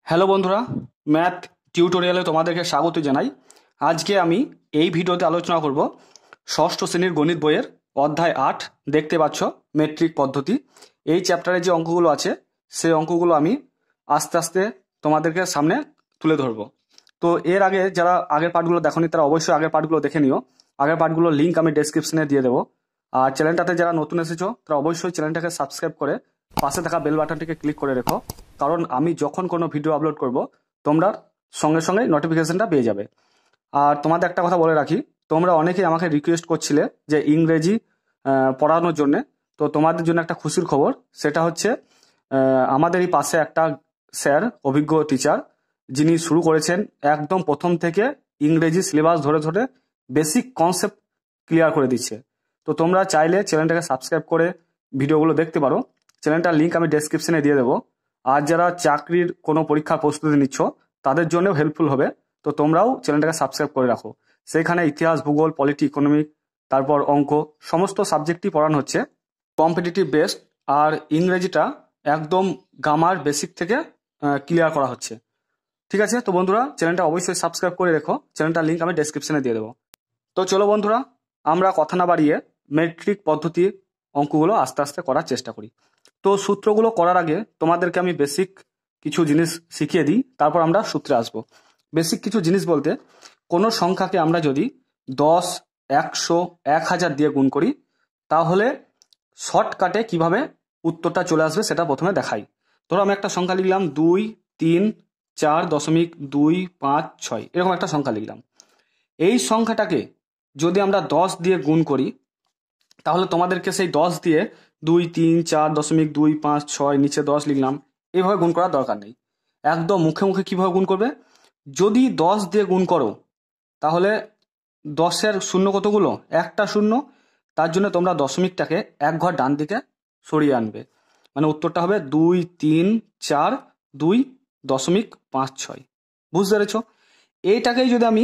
Hello বন্ধুরা, math টিউটোরিয়ালে তোমাদেরকে স্বাগত জানাই। আজকে আমি এই ভিডিওতে আলোচনা করব ষষ্ঠ শ্রেণীর গণিত বইয়ের অধ্যায় 8। দেখতে পাচ্ছ মেট্রিক পদ্ধতি। এই চ্যাপ্টারে যে অঙ্কগুলো আছে সেই অঙ্কগুলো আমি আস্তে আস্তে তোমাদেরকে সামনে তুলে ধরবো। তো এর আগে যারা আগের পার্টগুলো দেখোনি তারা অবশ্যই আগের পার্টগুলো দেখে নিও। আগের পার্টগুলোর লিঙ্ক আমি ডেসক্রিপশনে দিয়ে দেবো। আর চ্যানেলটাতে যারা নতুন এসেছো তারা অবশ্যই চ্যানেলটাকে সাবস্ক্রাইব করে পাশে থাকা বেল বাটনটিকে ক্লিক করে রেখো, কারণ আমি যখন কোনো ভিডিও আপলোড করব তোমরা সঙ্গে সঙ্গে নোটিফিকেশনটা পেয়ে যাবে। আর তোমাদের একটা কথা বলে রাখি, তোমরা অনেকেই আমাকে রিকোয়েস্ট করছিলে যে ইংরেজি পড়ানোর জন্য। তো তোমাদের জন্য একটা খুশির খবর, সেটা হচ্ছে আমাদের এই পাশে একটা স্যার, অভিজ্ঞ টিচার, যিনি শুরু করেছেন একদম প্রথম থেকে ইংরেজি সিলেবাস ধরে ধরে বেসিক কনসেপ্ট ক্লিয়ার করে দিচ্ছে। তো তোমরা চাইলে চ্যানেলটাকে সাবস্ক্রাইব করে ভিডিওগুলো দেখতে পারো। চ্যানেলটার লিঙ্ক আমি ডেসক্রিপশনে দিয়ে দেবো। আর যারা চাকরির কোনো পরীক্ষার প্রস্তুতি নিচ্ছ তাদের জন্যও হেল্পফুল হবে। তো তোমরাও চ্যানেলটাকে সাবস্ক্রাইব করে রাখো। সেখানে ইতিহাস, ভূগোল, পলিটি, ইকোনমিক, তারপর অঙ্ক, সমস্ত সাবজেক্টই পড়ানো হচ্ছে কম্পিটিটিভ বেসড। আর ইংরেজিটা একদম গ্রামার বেসিক থেকে ক্লিয়ার করা হচ্ছে। ঠিক আছে, তো বন্ধুরা চ্যানেলটা অবশ্যই সাবস্ক্রাইব করে রেখো। চ্যানেলটার লিঙ্ক আমি ডেসক্রিপশনে দিয়ে দেবো। তো চলো বন্ধুরা, আমরা কথা না বাড়িয়ে মেট্রিক পদ্ধতির অঙ্কগুলো আস্তে আস্তে করার চেষ্টা করি। তো সূত্রগুলো করার আগে তোমাদেরকে আমি বেসিক কিছু জিনিস শিখিয়ে দিই, তারপর আমরা সূত্রে আসবো। বেসিক কিছু জিনিস বলতে, কোনো সংখ্যাকে আমরা যদি 10, 100, 1000 দিয়ে গুণ করি তাহলে শর্টকাটে কিভাবে উত্তরটা চলে আসবে সেটা প্রথমে দেখাই। ধরো আমি একটা সংখ্যা লিখলাম 2, 3, 4.256, এরকম একটা সংখ্যা লিখলাম। এই সংখ্যাটাকে যদি আমরা 10 দিয়ে গুণ করি তাহলে তোমাদেরকে সেই 10 দিয়ে 2, 3, 4.256, নিচে 10 লিখলাম, এইভাবে গুণ করার দরকার নেই। একদম মুখে মুখে কিভাবে গুণ করবে, যদি 10 দিয়ে গুণ করো তাহলে 10-এর শূন্য কতগুলো, একটা শূন্য, তার জন্য তোমরা দশমিকটাকে এক ঘর ডান দিকে সরিয়ে আনবে। মানে উত্তরটা হবে 2, 3, 4, 2.56। বুঝতে পেরেছ? এইটাকেই যদি আমি,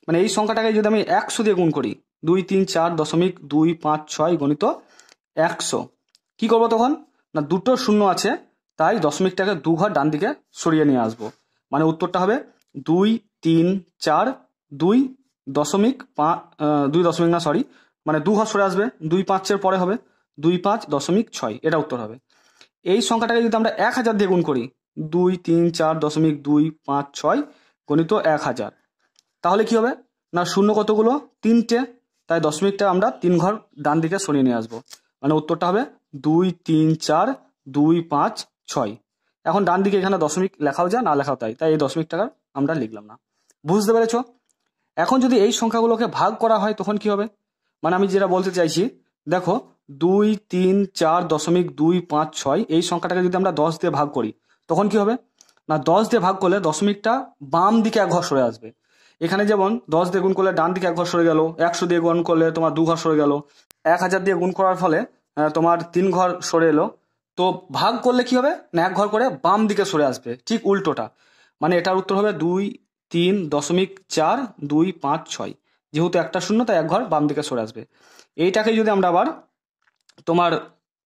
মানে এই সংখ্যাটাকে যদি আমি 100 দিয়ে গুণ করি, 2, 3, 4.256 গণিত 100, কি করবো তখন? না দুটো শূন্য আছে, তাই দশমিকটাকে দু ঘর ডান দিকে সরিয়ে নিয়ে আসবো। মানে উত্তরটা হবে 2, 3, 4, 2.5, মানে দু ঘর সরে আসবে, 2.5-এর পরে হবে 2.5.6, এটা উত্তর হবে। এই সংখ্যাটাকে যদি আমরা 1000 দিয়ে গুণ করি, 2, 3, 4.256 গণিত 1000, তাহলে কি হবে? না শূন্য কতগুলো, তিনটে, তাই দশমিকটা আমরা 3 ঘর ডান দিকে সরিয়ে নিয়ে আসবো। মানে উত্তরটা হবে 2, 3, 4, 2.5.6। এখন ডান দিকে এখানে দশমিক লেখাও যায়, না লেখাও তাই এই দশমিকটা আমরা লিখলাম না। বুঝতে পেরেছ? এখন যদি এই সংখ্যাগুলোকে ভাগ করা হয় তখন কি হবে? মানে আমি যেটা বলতে চাইছি, দেখো 2, 3, 4.256 এই সংখ্যাটাকে যদি আমরা 10 দিয়ে ভাগ করি তখন কি হবে? না 10 দিয়ে ভাগ করলে দশমিকটা বাম দিকে এক ঘর সরে আসবে। এখানে যেমন 10 দিয়ে গুণ করলে ডান দিকে এক ঘর সরে গেল, 100 দিয়ে গুণ করলে তোমার দু ঘর সরে গেল, 1000 দিয়ে গুণ করার ফলে তোমার 3 ঘর সরে এলো। তো ভাগ করলে কি হবে? না এক ঘর করে বাম দিকে সরে আসবে, ঠিক উল্টোটা। মানে এটার উত্তর হবে 2, 3.4, 2.5, 6। যেহেতু একটা শূন্য তাই এক ঘর বাম দিকে সরে আসবে। এইটাকে যদি আমরা আবার তোমার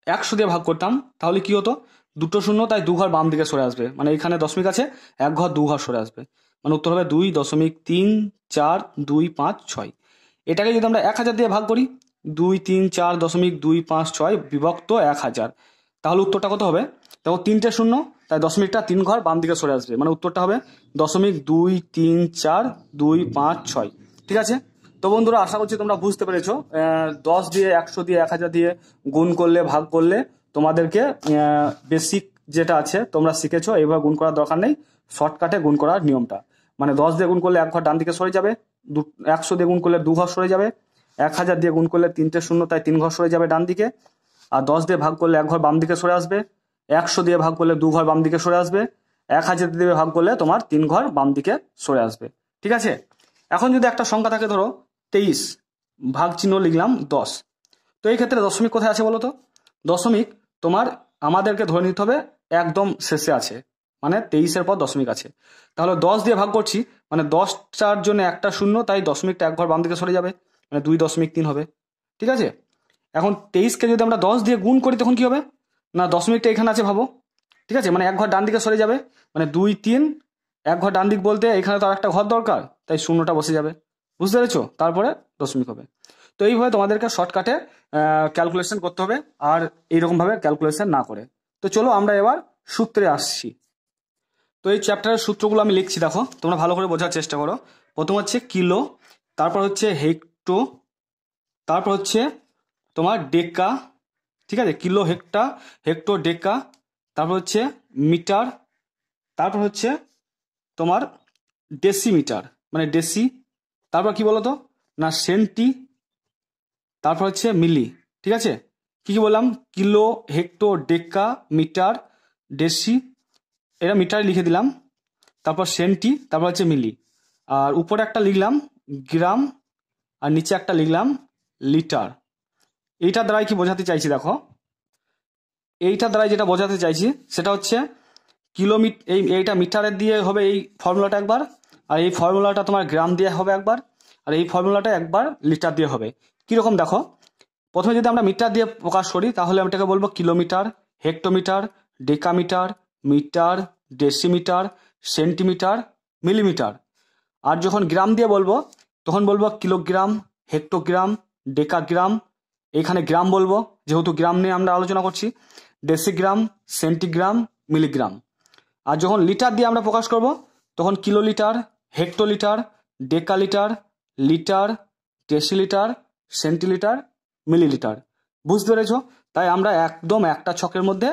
100 দিয়ে ভাগ করতাম তাহলে কি হতো? দুটো শূন্য তাই দু ঘর বাম দিকে সরে আসবে, মানে এখানে দশমিক আছে, এক ঘর দু ঘর সরে আসবে। মানে উত্তর হবে 2.34256। এটাকে যদি আমরা 1000 দিয়ে ভাগ করি, 234.256 বিভক্ত 1000, তাহলে উত্তরটা কত হবে? দেখো তিনটে শূন্য তাই দশমিকটা 3 ঘর বাম দিকে সরে আসবে, মানে উত্তরটা হবে 0.23426। ঠিক আছে, তো বন্ধুরা আশা করছি তোমরা বুঝতে পেরেছো। 10 দিয়ে, 100 দিয়ে, 1000 দিয়ে গুণ করলে, ভাগ করলে তোমাদেরকে বেসিক যেটা আছে তোমরা শিখেছো, এইভাবে গুণ করার দরকার নেই। শর্টকাটে গুণ করার নিয়মটা, মানে 10 দিয়ে গুণ করলে এক ঘর ডান দিকে সরে যাবে, 100 দিয়ে গুণ করলে দু ঘর সরে যাবে, 1000 দিয়ে গুণ করলে তিনটে শূন্য তাই 3 ঘর সরে যাবে ডান দিকে, আর 10 দিয়ে ভাগ করলে এক ঘর বাম দিকে সরে আসবে, 100 দিয়ে ভাগ করলে দু ঘর বাম দিকে সরে আসবে, 1000 দিয়ে ভাগ করলে তোমার 3 ঘর বাম দিকে সরে আসবে। ঠিক আছে, এখন যদি একটা সংখ্যা থাকে, ধরো 23, ভাগ চিহ্ন লিখলাম 10, তো এই ক্ষেত্রে দশমিক কোথায় আছে বলো তো? দশমিক তোমার আমাদেরকে ধরে নিতে হবে একদম শেষে আছে, মানে 23-এর পর দশমিক আছে। তাহলে 10 দিয়ে ভাগ করছি, মানে 10টার জন্য একটা শূন্য, তাই দশমিকটা এক ঘর বাম দিকে সরে যাবে, মানে 2.3 হবে। ঠিক আছে, এখন 23-কে যদি আমরা 10 দিয়ে গুণ করি তখন কি হবে? না দশমিকটা এখানে আছে ভাবো, ঠিক আছে, মানে এক ঘর ডান দিকে সরে যাবে, মানে 2, 3, এক ঘর ডান দিক বলতে এখানে তো আর একটা ঘর দরকার, তাই শূন্যটা বসে যাবে, বুঝতে পেরেছো? তারপরে দশমিক হবে। তো এইভাবে তোমাদেরকে শর্টকাটে ক্যালকুলেশন করতে হবে, আর এইরকমভাবে ক্যালকুলেশন না করে। তো চলো আমরা এবার সূত্রে আসছি। তো এই চ্যাপ্টারের সূত্রগুলো আমি লিখছি, দেখো তোমরা ভালো করে বোঝার চেষ্টা করো। প্রথম হচ্ছে কিলো, তারপর হচ্ছে হেক্টো, তারপর হচ্ছে তোমার ডেকা, ঠিক আছে, কিলো হেক্টা হেক্টো ডেকা, তারপর হচ্ছে মিটার, তারপর হচ্ছে তোমার ডেসিমিটার মানে ডেসি, তারপর কি বলতো না সেন্টি, তারপর হচ্ছে মিলি, ঠিক আছে। কি কি বললাম? Kilo, hecto, deca, metre, deci, এটা মিটারে লিখে দিলাম, তারপর সেন্টি, তারপর হচ্ছে মিলি, আর উপরে একটা লিখলাম গ্রাম, আর নিচে একটা লিখলাম লিটার। এইটার দ্বারাই কি বোঝাতে চাইছি দেখো, এইটার দ্বারাই যেটা বোঝাতে চাইছি সেটা হচ্ছে কিলোমিটার, এইটা মিটারের দিয়ে হবে এই ফর্মুলাটা একবার, আর এই ফর্মুলাটা তোমার গ্রাম দিয়ে হবে একবার, আর এই ফর্মুলাটা একবার লিটার দিয়ে হবে। কিরকম দেখো, প্রথমে যদি আমরা মিটার দিয়ে প্রকাশ করি তাহলে আমি এটাকে বলবো kilometre, hectometre, decametre, metre, decimetre, centimetre, millimetre. আর যখন গ্রাম দিয়ে বলবো তখন বলবো কিলোগ্রাম, হেক্টোগ্রাম, ডেকাগ্রাম, এখানে গ্রাম বলবো যেহেতু গ্রাম নিয়ে আমরা আলোচনা করছি, ডেসিগ্রাম, সেন্টিগ্রাম, মিলিগ্রাম। আর যখন লিটার দিয়ে আমরা প্রকাশ করব তখন kilolitre, hectolitre, decalitre, litre, decilitre, centilitre, millilitre. বুঝতে পেরেছো? তাই আমরা একদম একটা ছকের মধ্যে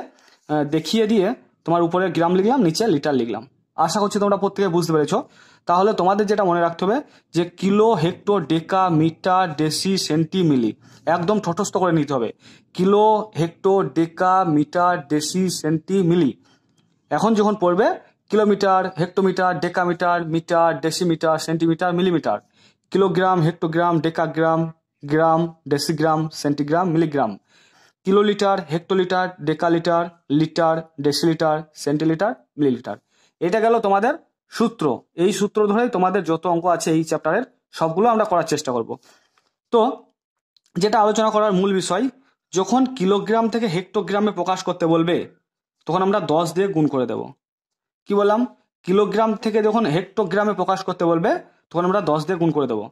দেখিয়ে দিয়ে তোমার উপরে গ্রাম লিখলাম, নিচে লিটার লিখলাম। আশা করছি তোমরা প্রত্যেকে বুঝতে পেরেছো। তাহলে তোমাদের যেটা মনে রাখতে হবে যে kilo, hecto, deca, metre, deci, centi, milli একদম ঠোঁটস্থ করে নিতে হবে। Kilo, hecto, deca, metre, deci, centi, milli. এখন যখন পড়বে kilometre, hectometre, decametre, metre, decimetre, centimetre, millimetre, kilogram, hectogram, decagram, gram, decigram, centigram, milligram, kilolitre, hectolitre, decalitre, litre, decilitre, centilitre, millilitre. এটা গেল তোমাদের সূত্র। এই সূত্র ধরেই তোমাদের যত অঙ্ক আছে এই চ্যাপ্টারের সবগুলো আমরা করার চেষ্টা করব। তো যেটা আলোচনা করার মূল বিষয়, যখন কিলোগ্রাম থেকে হেক্টোগ্রামে প্রকাশ করতে বলবে তখন আমরা 10 দিয়ে গুণ করে দেব। কি বললাম? কিলোগ্রাম থেকে যখন হেক্টোগ্রামে প্রকাশ করতে বলবে তখন আমরা 10 দিয়ে গুণ করে দেবো।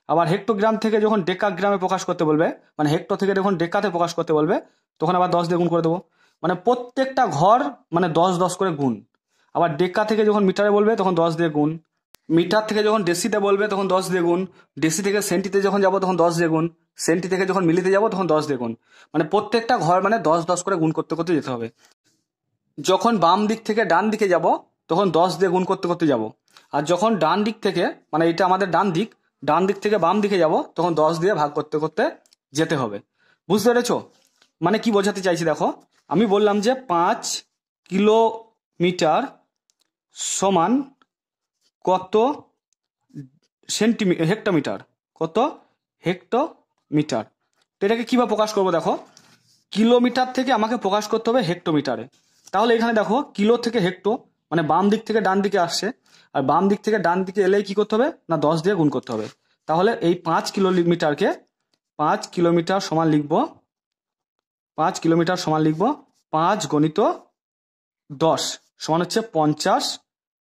আবার হেক্টোগ্রাম থেকে যখন ডেকাগ্রামে প্রকাশ করতে বলবে, মানে হেক্টো থেকে যখন ডেকাতে প্রকাশ করতে বলবে তখন আবার 10 দিয়ে গুণ করে দেবো। মানে প্রত্যেকটা ঘর মানে 10 10 করে গুণ। আবার ডেকা থেকে যখন মিটারে বলবে তখন 10 দিয়ে গুণ, মিটার থেকে যখন ডেসিতে বলবে তখন 10 দিয়ে গুণ, ডেসি থেকে সেন্টিতে যখন যাবো তখন 10 দিয়ে গুণ, সেন্টি থেকে যখন মিলিতে যাবো তখন 10 দিয়ে গুণ। মানে প্রত্যেকটা ঘর মানে 10 10 করে গুণ করতে করতে যেতে হবে। যখন বাম দিক থেকে ডান দিকে যাব তখন 10 দিয়ে গুণ করতে করতে যাব। আর যখন ডান দিক থেকে, মানে এটা আমাদের ডান দিক, ডান দিক থেকে বাম দিকে যাব তখন 10 দিয়ে ভাগ করতে করতে যেতে হবে। বুঝতে পেরেছো? মানে কি বোঝাতে চাইছি দেখো, আমি বললাম যে 5 কিলোমিটার সমান কত হেক্টোমিটার, কত হেক্টোমিটার। তো এটাকে কিভাবে প্রকাশ করবো দেখো, কিলোমিটার থেকে আমাকে প্রকাশ করতে হবে হেক্টোমিটারে। তাহলে এখানে দেখো কিলো থেকে হেক্টো মানে বাম দিক থেকে ডান দিকে আসছে, আর বাম দিক থেকে ডান দিকে এলেই কি করতে হবে না 10 দিয়ে গুণ করতে হবে। তাহলে এই 5 কিলোমিটারকে 5 কিলোমিটার সমান লিখবো, 5 কিলোমিটার সমান লিখবো 5 গণিত 10 সমান হচ্ছে 50।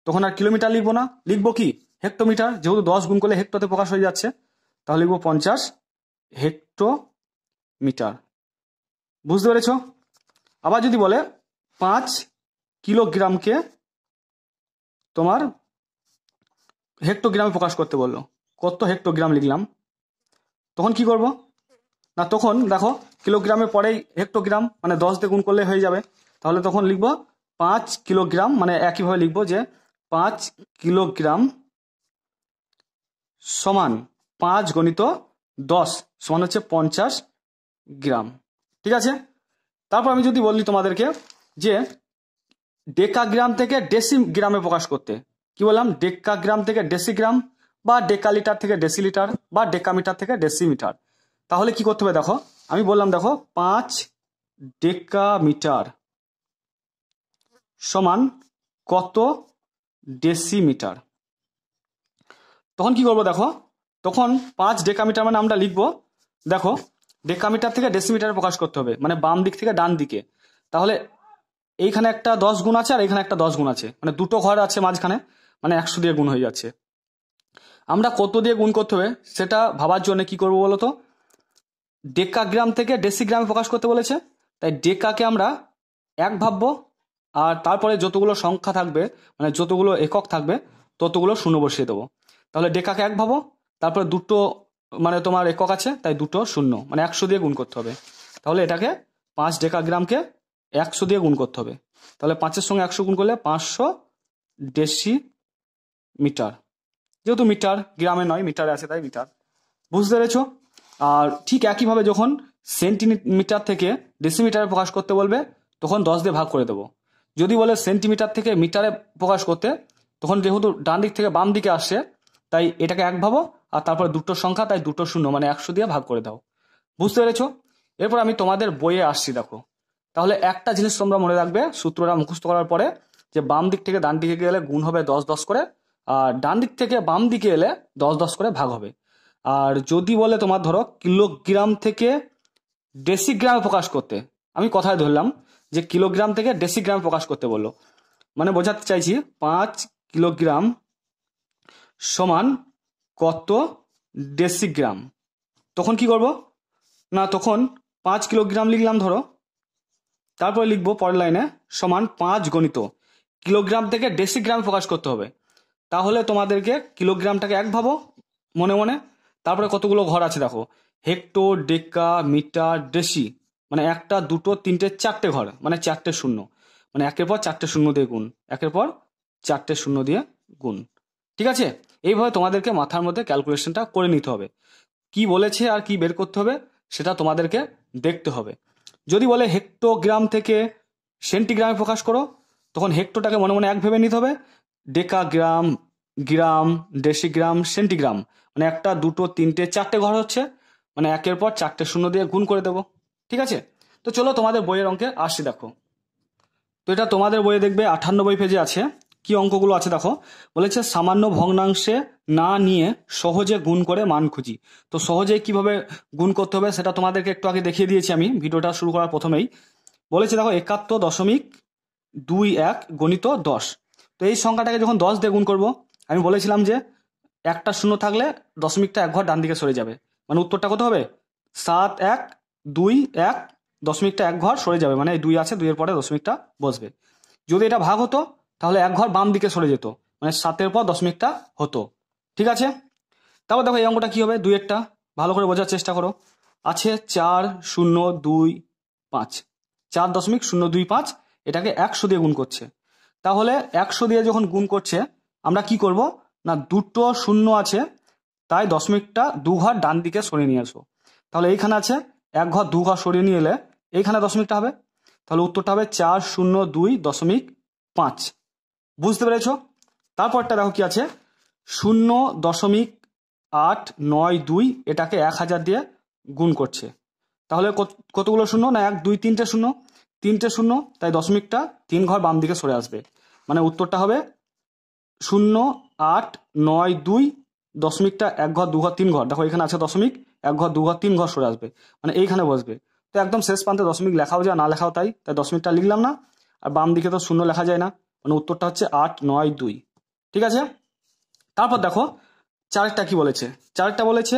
তখন আর কিলোমিটার লিখবো না, লিখবো কি হেক্টোমিটার, যেহেতু 10 গুণ করলে হেক্টোতে প্রকাশ হয়ে যাচ্ছে, তাহলে লিখবো 50 হেক্টোমিটার। বুঝতে পেরেছ? আবার যদি বলে 5 কিলোগ্রামকে তোমার হেক্টোগ্রামে প্রকাশ করতে বললো, কত হেক্টোগ্রাম লিখলাম, তখন কি করব না, তখন দেখো কিলোগ্রামের পরেই হেক্টোগ্রাম মানে 10 দিয়ে গুণ করলে হয়ে যাবে। তাহলে তখন লিখবো 5 কিলোগ্রাম, মানে একইভাবে লিখবো যে 5 কিলোগ্রাম সমান 5 গণিত 10 সমান হচ্ছে 50 গ্রাম। ঠিক আছে? তারপর আমি যদি বলি তোমাদেরকে যে ডেকাগ্রাম থেকে ডেসিগ্রামে প্রকাশ করতে, কি বললাম, ডেকাগ্রাম থেকে ডেসিগ্রাম, বা ডেকালিটার থেকে ডেসিলিটার, বা ডেকামিটার থেকে ডেসিমিটার। তাহলে কি করতে হবে দেখো, আমি বললাম দেখো 5 ডেকামিটার সমান কত ডেসিমিটার। তখন কি করবো দেখো, তখন 5 ডেকামিটার মানে আমরা লিখবো দেখো ডেকামিটার থেকে ডেসিমিটারে প্রকাশ করতে হবে, মানে বাম দিক থেকে ডান দিকে। তাহলে এইখানে একটা 10 গুণ আছে আর এখানে একটা 10 গুণ আছে, মানে দুটো ঘর আছে মাঝখানে, মানে 100 দিয়ে গুণ হয়ে যাচ্ছে। আমরা কত দিয়ে গুণ করতে হবে সেটা ভাবার জন্য কি করবো বলতো, ডেকাগ্রাম থেকে ডেসিগ্রামে প্রকাশ করতে বলেছে, তাই ডেকাকে আমরা 1 ভাববো, আর তারপরে যতগুলো সংখ্যা থাকবে মানে যতগুলো একক থাকবে ততগুলো শূন্য বসিয়ে দেবো। তাহলে ডেকাকে 1 ভাবো, তারপরে দুটো মানে তোমার একক আছে তাই দুটো শূন্য, মানে 100 দিয়ে গুণ করতে হবে। তাহলে এটাকে 5 ডেকাগ্রামকে 100 দিয়ে গুণ করতে হবে। তাহলে 5-এর সঙ্গে 100 গুণ করলে 500 ডেসিমিটার, যেহেতু মিটার গ্রামে নয় মিটারে আছে তাই মিটার। বুঝতে পেরেছো? আর ঠিক একইভাবে যখন সেন্টিমিটার থেকে ডেসিমিটারে প্রকাশ করতে বলবে তখন 10 দিয়ে ভাগ করে দেবো। যদি বলে সেন্টিমিটার থেকে মিটারে প্রকাশ করতে, তখন যেহেতু ডান দিক থেকে বাম দিকে আসছে তাই এটাকে 1 ভাবো, আর তারপর দুটো সংখ্যা তাই দুটো শূন্য, মানে 100 দিয়ে ভাগ করে দাও। বুঝতে পেরেছো? এরপর আমি তোমাদের বইয়ে আসছি, দেখো। তাহলে একটা জিনিস তোমরা মনে রাখবে সূত্রটা মুখস্থ করার পরে, যে বাম দিক থেকে ডান দিকে গেলে গুণ হবে 10-10 করে, আর ডান দিক থেকে বাম দিকে এলে 10-10 করে ভাগ হবে। আর যদি বলে তোমার ধরো কিলোগ্রাম থেকে ডেসিগ্রামে প্রকাশ করতে, আমি কথায় ধরলাম যে কিলোগ্রাম থেকে ডেসিগ্রামে প্রকাশ করতে বললো, মানে বোঝাতে চাইছি 5 কিলোগ্রাম সমান কত ডেসিগ্রাম। তখন কি করব না, তখন 5 কিলোগ্রাম লিখলাম ধরো, তারপরে লিখবো পরের লাইনে সমান 5 গণিত কিলোগ্রাম থেকে ডেসিগ্রামে প্রকাশ করতে হবে। তাহলে তোমাদেরকে কিলোগ্রামটাকে 1 ভাবো মনে মনে, তারপরে কতগুলো ঘর আছে দেখো, হেক্টর, ডেকা, মিটার, ডেসি, মানে 1টা 2টো 3টে 4টে ঘর, মানে 4টে শূন্য, মানে 1-এর পর 4টে শূন্য দিয়ে গুণ, 1-এর পর 4টে শূন্য দিয়ে গুণ। ঠিক আছে? এইভাবে তোমাদেরকে মাথার মধ্যে ক্যালকুলেশনটা করে নিতে হবে। কি বলেছে আর কি বের করতে হবে সেটা তোমাদেরকে দেখতে হবে। যদি বলে হেক্টোগ্রাম থেকে সেন্টিগ্রামে প্রকাশ করো, তখন হেক্টোটাকে মনে মনে 1 ভেবে নিতে হবে, ডেকাগ্রাম, গ্রাম, ডেসিগ্রাম, সেন্টিগ্রাম, মানে 1টা 2টো 3টে 4টে ঘর হচ্ছে, মানে 1-এর পর 4টে শূন্য দিয়ে গুণ করে দেবো। ঠিক আছে? তো চলো তোমাদের বইয়ের অঙ্কে আসছি, দেখো। তো এটা তোমাদের বইয়ে দেখবে 98 পেজে আছে। কি অঙ্কগুলো আছে দেখো, বলেছে সামান্য ভগ্নাংশে না নিয়ে সহজে গুণ করে মান খুঁজি। তো সহজে কিভাবে গুণ করতে হবে সেটা তোমাদেরকে একটু আগে দেখিয়ে দিয়েছি আমি ভিডিওটা শুরু করার প্রথমেই। বলেছে দেখো 71.21 গণিত 10। তো এই সংখ্যাটাকে যখন 10 দিয়ে গুণ করবো, আমি বলেছিলাম যে একটা শূন্য থাকলে দশমিকটা 1 ঘর ডান দিকে সরে যাবে, মানে উত্তরটা কত হবে 7121, দশমিকটা 1 ঘর সরে যাবে, মানে এই 2 আছে, 2-এর পরে দশমিকটা বসবে। যদি এটা ভাগ হতো তাহলে 1 ঘর বাম দিকে সরে যেত, মানে 7-এর পর দশমিকটা হতো। ঠিক আছে? তারপর দেখো এই অঙ্কটা কি হবে, 2-একটা ভালো করে বোঝার চেষ্টা করো। আছে 4025, 4.025, এটাকে 100 দিয়ে গুণ করছে। তাহলে 100 দিয়ে যখন গুণ করছে আমরা কি করব না, দুটো শূন্য আছে তাই দশমিকটা 2 ঘর ডান দিকে সরিয়ে নিয়ে আসো। তাহলে এইখানে আছে 1 ঘর 2 ঘর সরিয়ে নিয়ে এলে এইখানে দশমিকটা হবে, তাহলে উত্তরটা হবে 402.5। বুঝতে পেরেছ? তারপরটা দেখো কি আছে, 0.892, এটাকে 1000 দিয়ে গুণ করছে। তাহলে কতগুলো শূন্য না, 1 2 3টে শূন্য, 3টে শূন্য, তাই দশমিকটা 3 ঘর বাম দিকে সরে আসবে, মানে উত্তরটা হবে 0.892, দশমিকটা 1 ঘর 2 ঘর 3 ঘর, দেখো এখানে আছে দশমিক, 1 ঘর 2 ঘর 3 ঘর সরে আসবে, মানে এইখানে বসবে। তো একদম শেষ প্রান্তে দশমিক লেখাও যায় না লেখাও তাই দশমিকটা লিখলাম না, আর বাম দিকে তো শূন্য লেখা যায় না, মানে উত্তরটা হচ্ছে 892। ঠিক আছে? তারপর দেখো চারটা কি বলেছে, চারটা বলেছে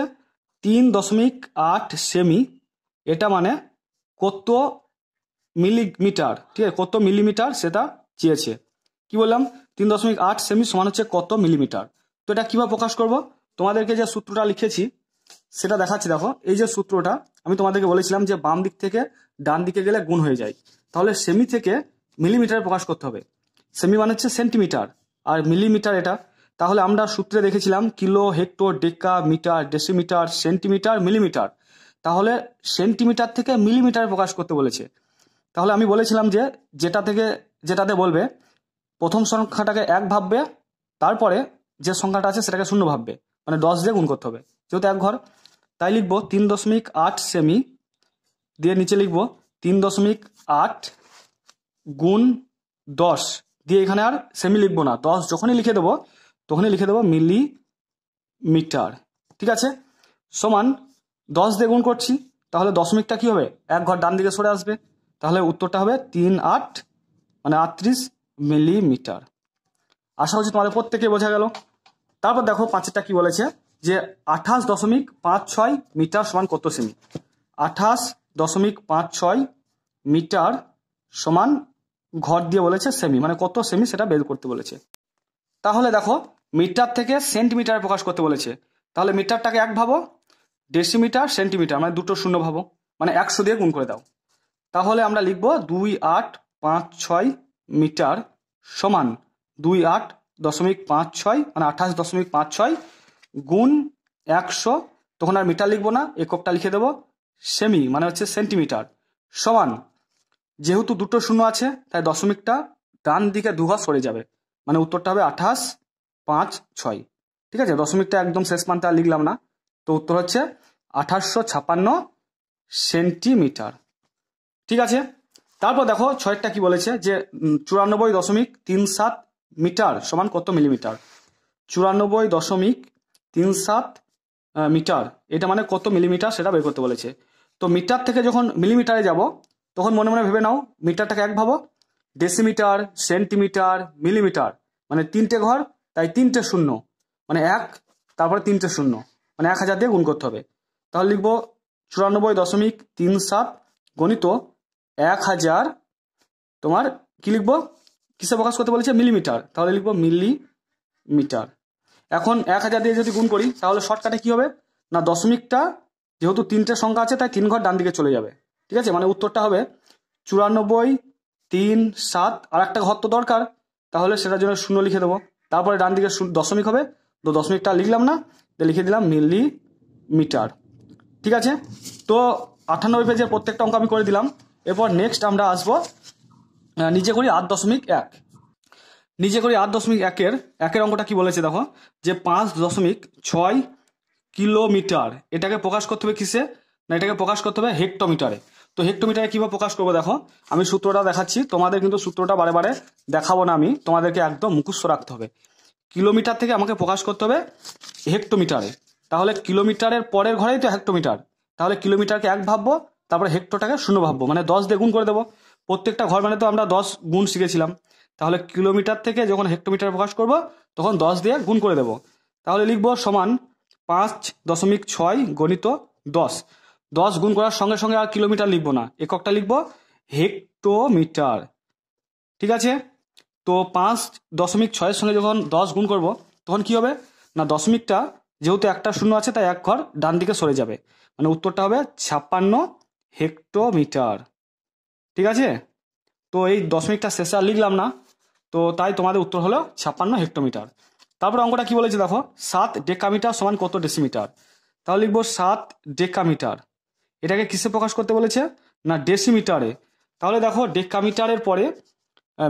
3.8 সেমি, এটা মানে কত মিলিমিটার, ঠিক আছে, কত মিলিমিটার সেটা চেয়েছে। কি বললাম, 3.8 সেমি সমান হচ্ছে কত মিলিমিটার। তো এটা কিভাবে প্রকাশ করব, তোমাদেরকে যে সূত্রটা লিখেছি সেটা দেখাচ্ছি। দেখো এই যে সূত্রটা আমি তোমাদেরকে বলেছিলাম যে বাম দিক থেকে ডান দিকে গেলে গুণ হয়ে যায়, তাহলে সেমি থেকে মিলিমিটারে প্রকাশ করতে হবে। সেমি মানে হচ্ছে সেন্টিমিটার, আর মিলিমিটার এটা। তাহলে আমরা সূত্রে দেখেছিলাম kilo, hectare, deca, metre, decimetre, centimetre, millimetre. তাহলে সেন্টিমিটার থেকে মিলিমিটারে প্রকাশ করতে বলেছে। তাহলে আমি বলেছিলাম যে যেটাতে বলবে প্রথম সংখ্যাটাকে 1 ভাববে, তারপরে যে সংখ্যাটা আছে সেটাকে শূন্য ভাববে, মানে 10 দিয়ে গুণ করতে হবে, যেহেতু 1 ঘর। তাই লিখবো 3.8 সেমি দিয়ে নিচে লিখবো 3.8 গুণ 10 দিয়ে, এখানে আর সেমি লিখবো না, 10 যখনই লিখে দেবো তখনই লিখে দেবো মিলিমিটার। ঠিক আছে? সমান 10 দিয়ে গুণ করছি, তাহলে দশমিকটা কি হবে 1 ঘর ডান দিকে সরে আসবে, তাহলে উত্তরটা হবে 38, মানে 38 মিলিমিটার। আশা করছি তোমাদের প্রত্যেকে বোঝা গেল। তারপর দেখো 5টা কি বলেছে, যে 28.56 মিটার সমান কত সেমি। 28.56 মিটার সমান ঘর দিয়ে বলেছে সেমি, মানে কত সেমি সেটা বের করতে বলেছে। তাহলে দেখো মিটার থেকে সেন্টিমিটার প্রকাশ করতে বলেছে, তাহলে মিটারটাকে এক ভাবো, ডেসিমিটার সেন্টিমিটার মানে দুটো শূন্য ভাবো, মানে 100 দিয়ে গুণ করে দাও। তাহলে আমরা লিখবো 2856 মিটার সমান 28.56 মানে 28.56 গুণ 100, তখন আর মিটার লিখবো না, এককটা লিখে দেবো সেমি মানে হচ্ছে সেন্টিমিটার, সমান যেহেতু দুটো শূন্য আছে তাই দশমিকটা ডান দিকে দুঘর সরে যাবে, মানে উত্তরটা হবে 2856। ঠিক আছে, দশমিকটা একদম শেষ মানটা লিখলাম না, তো উত্তর হচ্ছে 2856 সেন্টিমিটার। ঠিক আছে, তারপর দেখো 6টা কি বলেছে, যে 94.37 মিটার সমান কত মিলিমিটার। 94.37 মিটার এটা মানে কত মিলিমিটার সেটা বের করতে বলেছে। তো মিটার থেকে যখন মিলিমিটারে যাব তখন মনে মনে ভেবে নাও, মিটারটাকে এক ভাবো, ডেসিমিটার সেন্টিমিটার মিলিমিটার মানে 3টে ঘর, তাই 3টে শূন্য, মানে 1 তারপরে 3টে শূন্য, মানে 1000 দিয়ে গুণ করতে হবে। তাহলে লিখবো 94.37 গণিত 1000, তোমার কি লিখবো, কিসে প্রকাশ করতে বলেছে, মিলিমিটার, তাহলে লিখবো মিলিমিটার। এখন 1000 দিয়ে যদি গুণ করি তাহলে শর্টকাটে কি হবে না, দশমিকটা যেহেতু 3টে সংখ্যা আছে তাই 3 ঘর ডান দিকে চলে যাবে। ঠিক আছে, মানে উত্তরটা হবে 94.37, আর একটা ঘর তো দরকার, তাহলে সেটার জন্য শূন্য লিখে দেবো, তারপরে ডান দিকে দশমিক হবে, তো দশমিকটা লিখলাম না, লিখে দিলাম মিলিমিটার। ঠিক আছে, তো 98 পেজের প্রত্যেকটা অঙ্ক আমি করে দিলাম। এরপর নেক্সট আমরা আসবো নিজে করি 8.1। নিজে করি 8.1 একের অঙ্কটা কি বলেছে দেখো, যে 5.6 কিলোমিটার এটাকে প্রকাশ করতে হবে কিসে না, এটাকে প্রকাশ করতে হবে হেক্টোমিটারে। তো হেক্টোমিটারে কিভাবে প্রকাশ করবো দেখো, আমি সূত্রটা দেখাচ্ছি তোমাদের, কিন্তু সূত্রটা বারে বারে দেখাবো না আমি, তোমাদেরকে একদম মুখস্থ রাখতে হবে। কিলোমিটার থেকে আমাকে প্রকাশ করতে হবে হেক্টোমিটারে, তাহলে কিলোমিটারের পরের ঘরেই তো হেক্টোমিটার, তাহলে কিলোমিটারকে 1 ভাববো, তারপরে হেক্টোটাকে 0 ভাববো, মানে 10 দিয়ে গুণ করে দেবো। প্রত্যেকটা ঘর মানে তো আমরা 10 গুণ শিখেছিলাম, তাহলে কিলোমিটার থেকে যখন হেক্টোমিটার প্রকাশ করব তখন 10 দিয়ে গুণ করে দেবো। তাহলে লিখবো সমান 5.6 গণিত 10। 10 গুণ করার সঙ্গে সঙ্গে আর কিলোমিটার লিখবো না, এককটা লিখবো হেক্টোমিটার। ঠিক আছে, তো 5.6 সঙ্গে যখন 10 গুণ করব তখন কি হবে না, দশমিকটা যেহেতু একটা শূন্য আছে তাই 1 ঘর ডান দিকে সরে যাবে, মানে উত্তরটা হবে 56 হেক্টোমিটার। ঠিক আছে, তো এই দশমিকটা শেষে আর লিখলাম না, তো তাই তোমাদের উত্তর হলো 56 হেক্টোমিটার। তারপর অঙ্কটা কি বলেছে দেখো, 7 ডেকামিটার সমান কত ডেসিমিটার। তাহলে লিখবো 7 ডেকামিটার, এটাকে কিসে প্রকাশ করতে বলেছে না, ডেসিমিটারে। তাহলে দেখো ডেকামিটারের পরে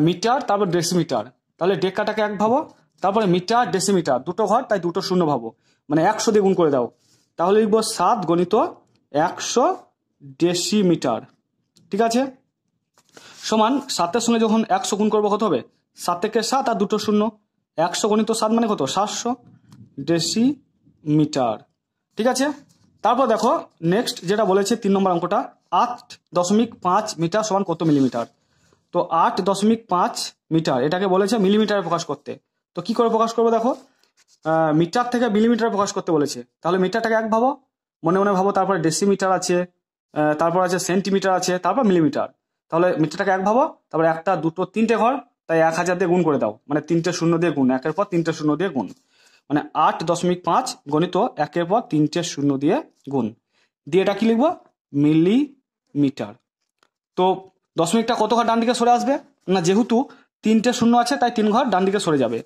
মিটার তারপর ডেসিমিটার, তাহলে ডেকাটাকে 1 ভাবো, তারপরে মিটার ডেসিমিটার দুটো ঘর তাই দুটো শূন্য ভাবো, মানে 100 দিয়ে গুণ করে দাও। তাহলে লিখবো 7 গণিত 100 ডেসিমিটার। ঠিক আছে, সমান 7-এর সঙ্গে যখন 100 গুণ করবো কত হবে, 7 থেকে 7 আর দুটো শূন্য, 100 গণিত 7 মানে কত, 700 ডেসিমিটার। ঠিক আছে, তারপর দেখো নেক্সট যেটা বলেছে 3 নম্বর অঙ্কটা, 8.5 মিটার সমান কত মিলিমিটার। তো 8.5 মিটার এটাকে বলেছে মিলিমিটারে প্রকাশ করতে, তো কি করে প্রকাশ করবো দেখো, মিটার থেকে মিলিমিটারে প্রকাশ করতে বলেছে, তাহলে মিটারটাকে 1 ভাবো, মনে মনে ভাবো, তারপরে ডেসিমিটার আছে, তারপর আছে সেন্টিমিটার আছে, তারপর মিলিমিটার, তাহলে মিটারটাকে 1 ভাবো, তারপরে 1টা 2টো 3টে ঘর, তাই 1000 দিয়ে গুণ করে দাও, মানে 3টে শূন্য দিয়ে গুণ, 1-এর পর 3টে শূন্য দিয়ে গুণ, মানে 8.5 গণিত 1-এর পর 3টে শূন্য দিয়ে গুণ, দিয়ে এটা কি লিখবো, মিলিমিটার। তো দশমিকটা কত ঘর ডান দিকে সরে আসবে না, যেহেতু 3টে শূন্য আছে তাই 3 ঘর ডান দিকে সরে যাবে।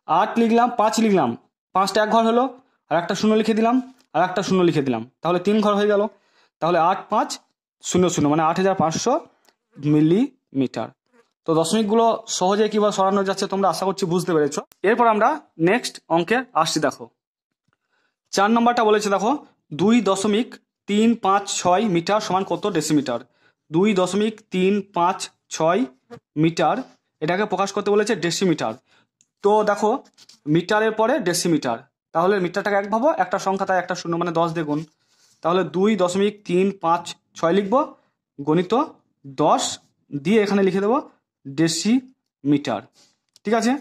8 লিখলাম, 5 লিখলাম, 5টা 1 ঘর হলো, আর একটা শূন্য লিখে দিলাম, আর একটা শূন্য লিখে দিলাম, তাহলে 3 ঘর হয়ে গেল। তাহলে 8,5,0,0 মানে 8500 মিলিমিটার। তো দশমিকগুলো সহজে কিভাবে সরানো যাচ্ছে তোমরা আশা করছি বুঝতে পেরেছো। এরপর আমরা নেক্সট অঙ্কে আসছি। দেখো 4 নম্বরটা বলেছে দেখো, 2.356 মিটার সমান কত ডেসিমিটার। 2.356 মিটার এটাকে প্রকাশ করতে বলেছে ডেসিমিটার। তো দেখো মিটারের পরে ডেসিমিটার, তাহলে মিটারটাকে 1 ভাবো, একটা সংখ্যা তাই একটা শূন্য, মানে 10 দিয়ে গুণ, তাহলে 2.356 লিখবো গণিত 10 দিয়ে এখানে লিখে দেবো ডেসিমিটার। ঠিক আছে,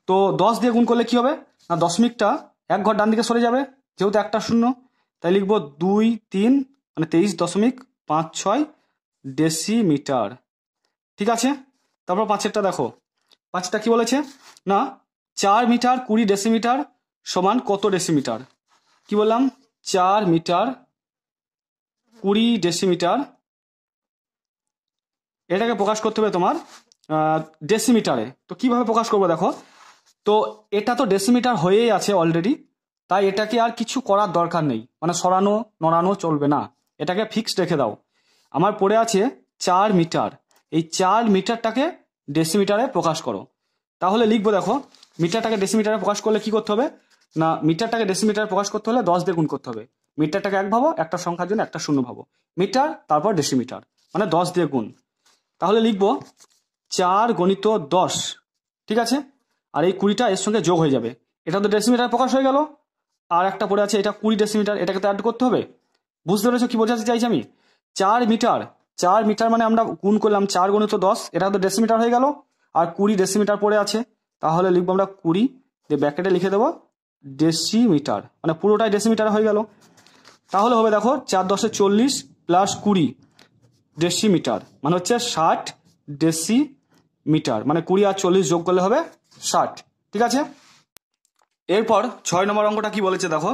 তো 10 দিয়ে গুণ করলে কি হবে না দশমিকটা এক ঘর ডান দিকে সরে যাবে, যেহেতু একটা শূন্য, তাই লিখবো 2 3 মানে 23.56 ডেসিমিটার। ঠিক আছে, তারপর পাঁচেরটা দেখো, পাঁচটা কি বলেছে না 4 মিটার 20 ডেসিমিটার সমান কত ডেসিমিটার। কি বললাম 4 মিটার 20 ডেসিমিটার, এটাকে প্রকাশ করতে হবে তোমার ডেসিমিটারে। তো কিভাবে প্রকাশ করবো দেখো, তো এটা তো ডেসিমিটার হয়েই আছে অলরেডি, তাই এটাকে আর কিছু করার দরকার নেই, মানে সরানো নড়ানো চলবে না, এটাকে ফিক্সড রেখে দাও। আমার পড়ে আছে 4 মিটার, এই 4 মিটারটাকে ডেসিমিটারে প্রকাশ করো। তাহলে লিখবো দেখো, মিটারটাকে ডেসিমিটারে প্রকাশ করলে কি করতে হবে না মিটারটাকে ডেসিমিটারে প্রকাশ করতে হলে 10 দিয়ে গুণ করতে হবে। মিটারটাকে এক ভাবো, একটা সংখ্যার জন্য একটা শূন্য ভাবো, মিটার তারপর ডেসিমিটার মানে 10 দিয়ে গুণ। তাহলে লিখবো 4 গণিত 10, ঠিক আছে, আর এই 20টা এর সঙ্গে যোগ হয়ে যাবে, এটা তো ডেসিমিটার প্রকাশ হয়ে গেল। আর একটা পড়ে আছে এটা 20 ডেসিমিটার, এটাকে তো অ্যাড করতে হবে। বুঝতে পেরেছো কি বোঝাতে চাইছি আমি? 4 মিটার, 4 মিটার মানে আমরা গুণ করলাম 4 গণিত 10, এটা তো ডেসিমিটার হয়ে গেল, আর 20 ডেসিমিটার পড়ে আছে, তাহলে লিখবো আমরা 20 দিয়ে ব্র্যাকেটে লিখে দেবো ডেসিমিটার, মানে পুরোটাই ডেসিমিটার হয়ে গেল। তাহলে হবে দেখো 4 10 40 প্লাস 20 ডেসিমিটার মানে হচ্ছে 60 ডেসিমিটার, মানে 20 আর 40 যোগ করলে হবে 60। ঠিক আছে, এরপর 6 নম্বর অঙ্কটা কি বলেছে দেখো,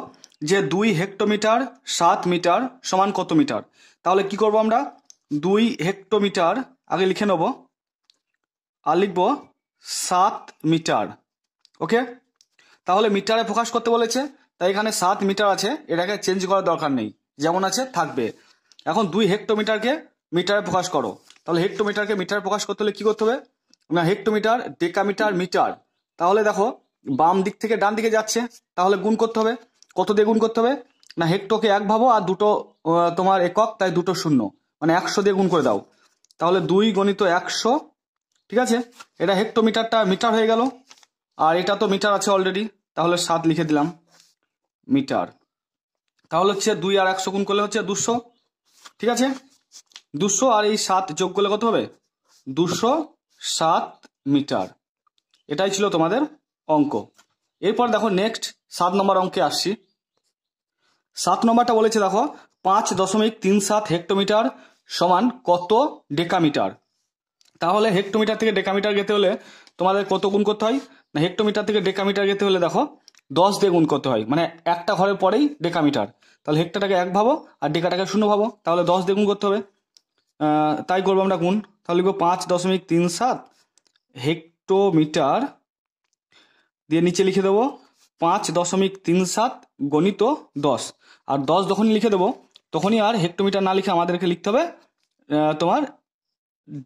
যে 2 হেক্টোমিটার 7 মিটার সমান কত মিটার। তাহলে কি করব আমরা 2 হেক্টোমিটার আগে লিখে নেব, আর লিখবো 7 মিটার। ওকে, তাহলে মিটারে প্রকাশ করতে বলেছে, তাই এখানে 7 মিটার আছে, এটাকে চেঞ্জ করার দরকার নেই, যেমন আছে থাকবে। এখন 2 হেক্টোমিটারকে মিটারে প্রকাশ করো, তাহলে হেক্টোমিটারকে মিটারে প্রকাশ করতে হলে কি করতে হবে না হেক্টোমিটার ডেকামিটার মিটার। তাহলে দেখো বাম দিক থেকে ডান দিকে যাচ্ছে, তাহলে গুণ করতে হবে। কত দিয়ে গুণ করতে হবে না হেক্টোকে এক ভাবো, আর দুটো তোমার একক, তাই দুটো শূন্য, মানে 100 দিয়ে গুণ করে দাও। তাহলে 2 গণিত 100, ঠিক আছে, এটা হেক্টোমিটারটা মিটার হয়ে গেল, আর এটা তো মিটার আছে অলরেডি, তাহলে 7 লিখে দিলাম মিটার। তাহলে হচ্ছে 2 আর 100 গুণ করলে হচ্ছে 200, ঠিক আছে, 200 আর এই 7 যোগ করলে কত হবে 207 মিটার। এটাই ছিল তোমাদের অঙ্ক। এরপর দেখো নেক্সট 7 নম্বর অঙ্কে আসছি। 7 নম্বরটা বলেছে দেখো 5.37 হেক্টোমিটার সমান কত ডেকামিটার। তাহলে হেক্টোমিটার থেকে ডেকামিটার যেতে হলে তোমাদের কত গুণ করতে হয় না হেক্টোমিটার থেকে ডেকামিটার যেতে হলে দেখো 10 দিয়ে গুণ করতে হয়, মানে একটা ঘরের পরেই ডেকামিটার। তাহলে হেক্টারটাকে এক ভাবো আর ডেকাটাকে শূন্য ভাবো, তাহলে 10 দিয়ে গুণ করতে হবে। তাই করবো আমরা গুণ, তাহলে লিখবো 5.37 হেক্টোমিটার দিয়ে নিচে লিখে দেবো 5.37 গণিত 10, আর 10 যখনই লিখে দেবো তখনই আর হেক্টোমিটার না লিখে আমাদেরকে লিখতে হবে তোমার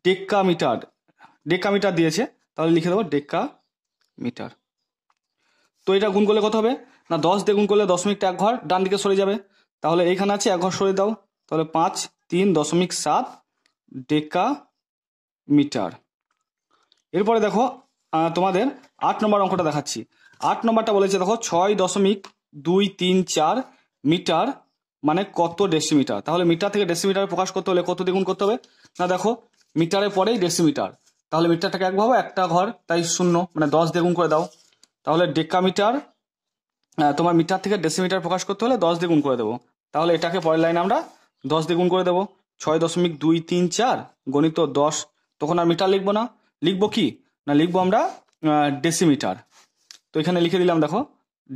ডেকামিটার। ডেকামিটার দিয়েছে, তাহলে লিখে দেবো ডেকামিটার। তো এটা গুণ করলে কত হবে না 10 দিয়ে গুণ করলে দশমিকটা এক ঘর ডান দিকে সরে যাবে, তাহলে এইখানে আছে এক ঘর সরে দাও, তাহলে 5.3.7 ডেকামিটার। এরপরে দেখো তোমাদের 8 নম্বর অঙ্কটা দেখাচ্ছি। 8 নম্বরটা বলেছে দেখো 6.234 মিটার মানে কত ডেসিমিটার। তাহলে মিটার থেকে ডেসিমিটার প্রকাশ করতে হলে কত দিয়ে গুণ করতে হবে না দেখো মিটারের পরেই ডেসিমিটার, তাহলে মিটারটাকে এক ভাবো একটা ঘর, তাই শূন্য, মানে 10 দিয়ে গুণ করে দাও। তাহলে ডেকামিটার তোমার মিটার থেকে ডেসিমিটার প্রকাশ করতে হলে 10 দিয়ে গুণ করে দেবো, তাহলে এটাকে পরের লাইনে আমরা 10 দিয়ে গুণ করে দেবো। 6.234 গণিত 10, তখন আর মিটার লিখবো না, লিখবো কি না লিখবো আমরা ডেসিমিটার। তো এখানে লিখে দিলাম দেখো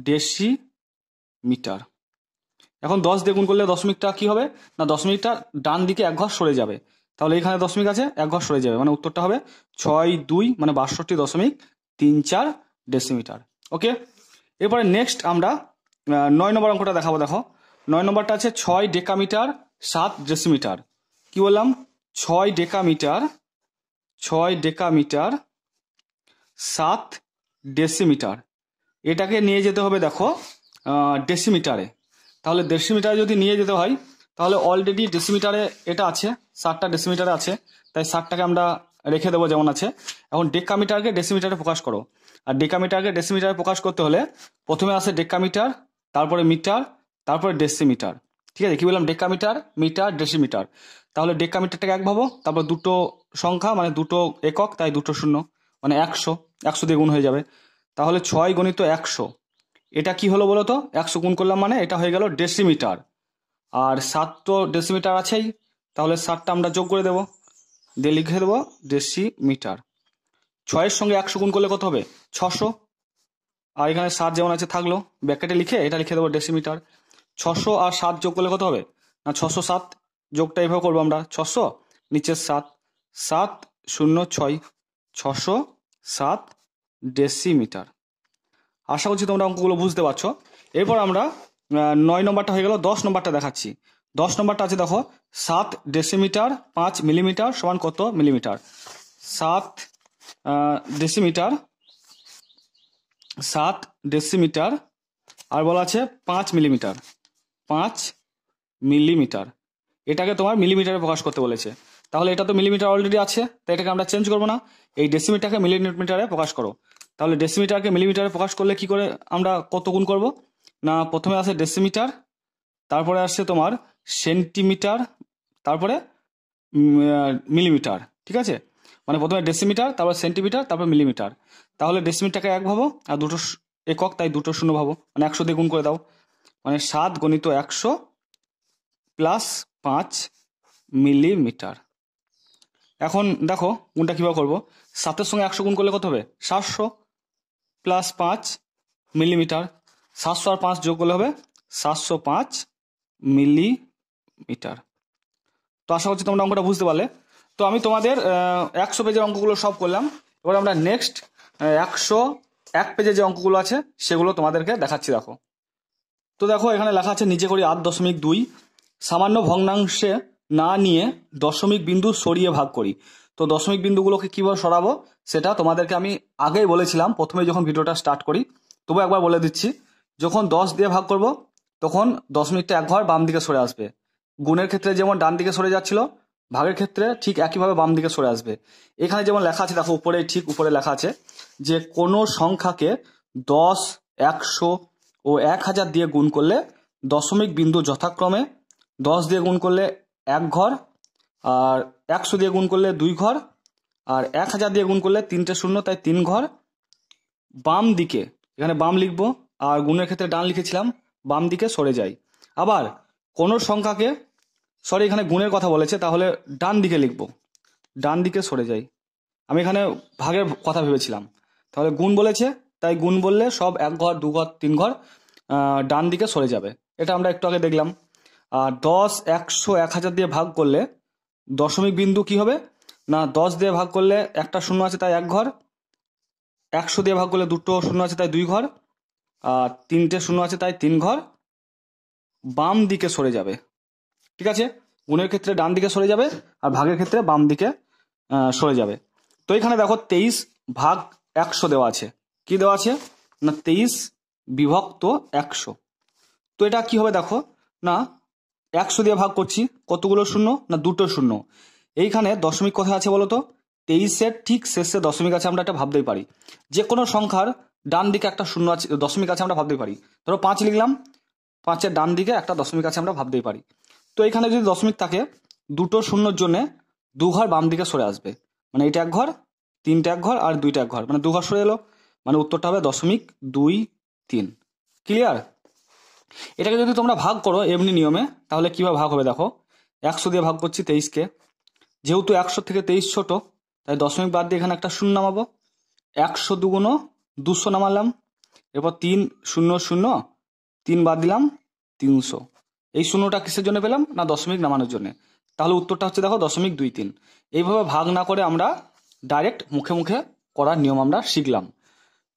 ডেসিমিটার। এখন 10 দিয়ে গুণ করলে দশমিকটা কি হবে না দশমিকটা ডান দিকে এক ঘর সরে যাবে, তাহলে এখানে দশমিক আছে এক ঘর সরে যাবে, মানে উত্তরটা হবে 6.2 মানে 62.34 ডেসিমিটার। ওকে, এরপরে নেক্সট আমরা 9 নম্বর অঙ্কটা দেখাবো। দেখো 9 নম্বরটা আছে 6 ডেকামিটার 7 ডেসিমিটার। কি বললাম 6 ডেকামিটার 7 ডেসিমিটার, এটাকে নিয়ে যেতে হবে দেখো ডেসিমিটারে। তাহলে ডেসিমিটারে যদি নিয়ে যেতে হয় তাহলে অলরেডি ডেসিমিটারে এটা আছে 7টা ডেসিমিটারে আছে, তাই 7টাকে আমরা রেখে দেবো যেমন আছে। এখন ডেকামিটারকে ডেসিমিটারে প্রকাশ করো, আর ডেকামিটারকে ডেসিমিটারে প্রকাশ করতে হলে প্রথমে আসে ডেকামিটার, তারপরে মিটার, তারপরে ডেসিমিটার। ঠিক আছে, কি বললাম ডেকামিটার মিটার ডেসিমিটার। তাহলে ডেকামিটারটাকে এক ভাবো, তারপর দুটো সংখ্যা মানে দুটো একক, তাই দুটো শূন্য, মানে 100 দিয়ে গুণ হয়ে যাবে। তাহলে 6 গণিত 100, এটা কি হলো বলো তো? 100 গুণ করলাম মানে এটা হয়ে গেল ডেসিমিটার। আর 7 তো ডেসিমিটার আছেই, তাহলে 7টা আমরা যোগ করে দেবো, দিয়ে লিখে দেবো ডেসিমিটার। 6-এর সঙ্গে 100 গুণ করলে কত হবে? 600। আর এখানে 7 যেমন আছে থাকলো, ব্র্যাকেটে লিখে এটা লিখে দেবো ডেসিমিটার। 600 আর 7 যোগ করলে কত হবে? না 607, যোগটা এইভাবে করবো আমরা, 600 নিচে 7, 7 0 6, 607 ডেসিমিটার। আশা করছি তোমরা অঙ্কগুলো বুঝতে পারছো। এরপর আমরা 9 নম্বরটা হয়ে গেল, 10 নম্বরটা দেখাচ্ছি। 10 নম্বরটা আছে দেখো, 7 ডেসিমিটার 5 মিলিমিটার সমান কত মিলিমিটার? 7 ডেসিমিটার, 7 ডেসিমিটার আর বলা আছে 5 মিলিমিটার, 5 মিলিমিটার। এটাকে তোমার মিলিমিটারে প্রকাশ করতে বলেছে। তাহলে এটা তো মিলিমিটার অলরেডি আছে, তাই এটাকে আমরা চেঞ্জ করবো না, এই ডেসিমিটারকে মিলিমিটারে প্রকাশ করো। তাহলে ডেসিমিটারকে মিলিমিটারে প্রকাশ করলে কি করে আমরা কত গুণ করব? না প্রথমে আসে ডেসিমিটার, তারপরে আসছে তোমার সেন্টিমিটার, তারপরে মিলিমিটার, ঠিক আছে? মানে প্রথমে ডেসিমিটার, তারপর সেন্টিমিটার, তারপর মিলিমিটার। তাহলে ডেসিমিটারকে 1 ভাবো আর দুটো একক, তাই দুটো শূন্য ভাবো, মানে 100 দিয়ে গুণ করে দাও। মানে 7 গণিত 100 প্লাস 5 মিলিমিটার। এখন দেখো গুণটা কীভাবে করবো? 7-এর সঙ্গে 100 গুণ করলে কত হবে? 700 প্লাস 5 মিলিমিটার। 700 আর 5 যোগ করলে হবে 705 মিলিমিটার। তো আশা করছি তোমরা অঙ্কটা বুঝতে পারলে। তো আমি তোমাদের 100 পেজের অঙ্কগুলো সব করলাম। এবার আমরা নেক্সট 101 পেজে যে অঙ্কগুলো আছে সেগুলো তোমাদেরকে দেখাচ্ছি। দেখো, তো দেখো এখানে লেখা আছে, নিচে করি 8.2, সামান্য ভগ্নাংশে না নিয়ে দশমিক বিন্দু সরিয়ে ভাগ করি। তো দশমিক বিন্দুগুলোকে কীভাবে সরাবো সেটা তোমাদেরকে আমি আগেই বলেছিলাম, প্রথমে যখন ভিডিওটা স্টার্ট করি। তবু একবার বলে দিচ্ছি, যখন 10 দিয়ে ভাগ করব তখন দশমিকটা 1 ঘর বাম দিকে সরে আসবে। গুণের ক্ষেত্রে যেমন ডান দিকে সরে যাচ্ছিল, ভাগের ক্ষেত্রে ঠিক একইভাবে বাম দিকে সরে আসবে। এখানে যেমন লেখা আছে দেখো, উপরে ঠিক উপরে লেখা আছে যে কোনো সংখ্যাকে 10, 100 ও 1000 দিয়ে গুণ করলে দশমিক বিন্দু যথাক্রমে 10 দিয়ে গুণ করলে 1 ঘর, আর 100 দিয়ে গুণ করলে 2 ঘর, আর 1000 দিয়ে গুণ করলে 3টে শূন্য, তাই 3 ঘর বাম দিকে, এখানে বাম লিখবো, আর গুণের ক্ষেত্রে ডান লিখেছিলাম, বাম দিকে সরে যায়। আবার কোনো সংখ্যাকে, সরি এখানে গুণের কথা বলেছে, তাহলে ডান দিকে লিখবো, ডান দিকে সরে যায়। আমি এখানে ভাগের কথা ভেবেছিলাম, তাহলে গুণ বলেছে তাই গুণ বললে সব 1 ঘর 2 ঘর 3 ঘর ডান দিকে সরে যাবে। এটা আমরা একটু আগে দেখলাম। আর 10, 100, 1000 দিয়ে ভাগ করলে দশমিক বিন্দু কি হবে? না 10 দিয়ে ভাগ করলে একটা শূন্য আছে তাই 1 ঘর, 100 দিয়ে ভাগ করলে দুটো শূন্য আছে তাই 2 ঘর, আর 3টে শূন্য আছে তাই 3 ঘর বাম দিকে সরে যাবে। ঠিক আছে, গুণের ক্ষেত্রে ডান দিকে সরে যাবে আর ভাগের ক্ষেত্রে বাম দিকে সরে যাবে। তো এখানে দেখো 23 ভাগ 100 দেওয়া আছে। কি দেওয়া আছে? না 23 বিভক্ত 100। তো এটা কি হবে দেখো, না 100 দিয়ে ভাগ করছি, কতগুলো শূন্য? না দুটো শূন্য। এইখানে দশমিক কোথায় আছে বলো তো? 23-এর ঠিক শেষে দশমিক আছে, আমরা এটা ভাবতেই পারি। যে কোনো সংখ্যার ডান দিকে একটা শূন্য আছে, দশমিক আছে, আমরা ভাবতেই পারি। ধরো 5 লিখলাম, 5-এর ডান দিকে একটা দশমিক আছে, আমরা ভাবতেই পারি। তো এখানে যদি দশমিক থাকে, দুটো শূন্যর জন্য 2 ঘর বাম দিকে সরে আসবে, মানে এটা 1 ঘর, 3টে 1 ঘর আর 2টা 1 ঘর, মানে 2 ঘর সরে এলো, মানে উত্তরটা হবে 0.23। ক্লিয়ার? এটাকে যদি তোমরা ভাগ করো এমনি নিয়মে, তাহলে কিভাবে ভাগ হবে দেখো, 100 দিয়ে ভাগ করছি 23-কে, যেহেতু 100 থেকে 23 ছোট, তাই দশমিক বাদ দিয়ে এখানে একটা শূন্য নামাবো, 100 দুগুণ 200 নামালাম, এরপর 3 0 0, 3 বাদ দিলাম 300। এই শূন্যটা কিসের জন্য পেলাম? না দশমিক নামানোর জন্য। তাহলে উত্তরটা হচ্ছে দেখো 0.23। এইভাবে ভাগ না করে আমরা ডাইরেক্ট মুখে মুখে করার নিয়ম আমরা শিখলাম।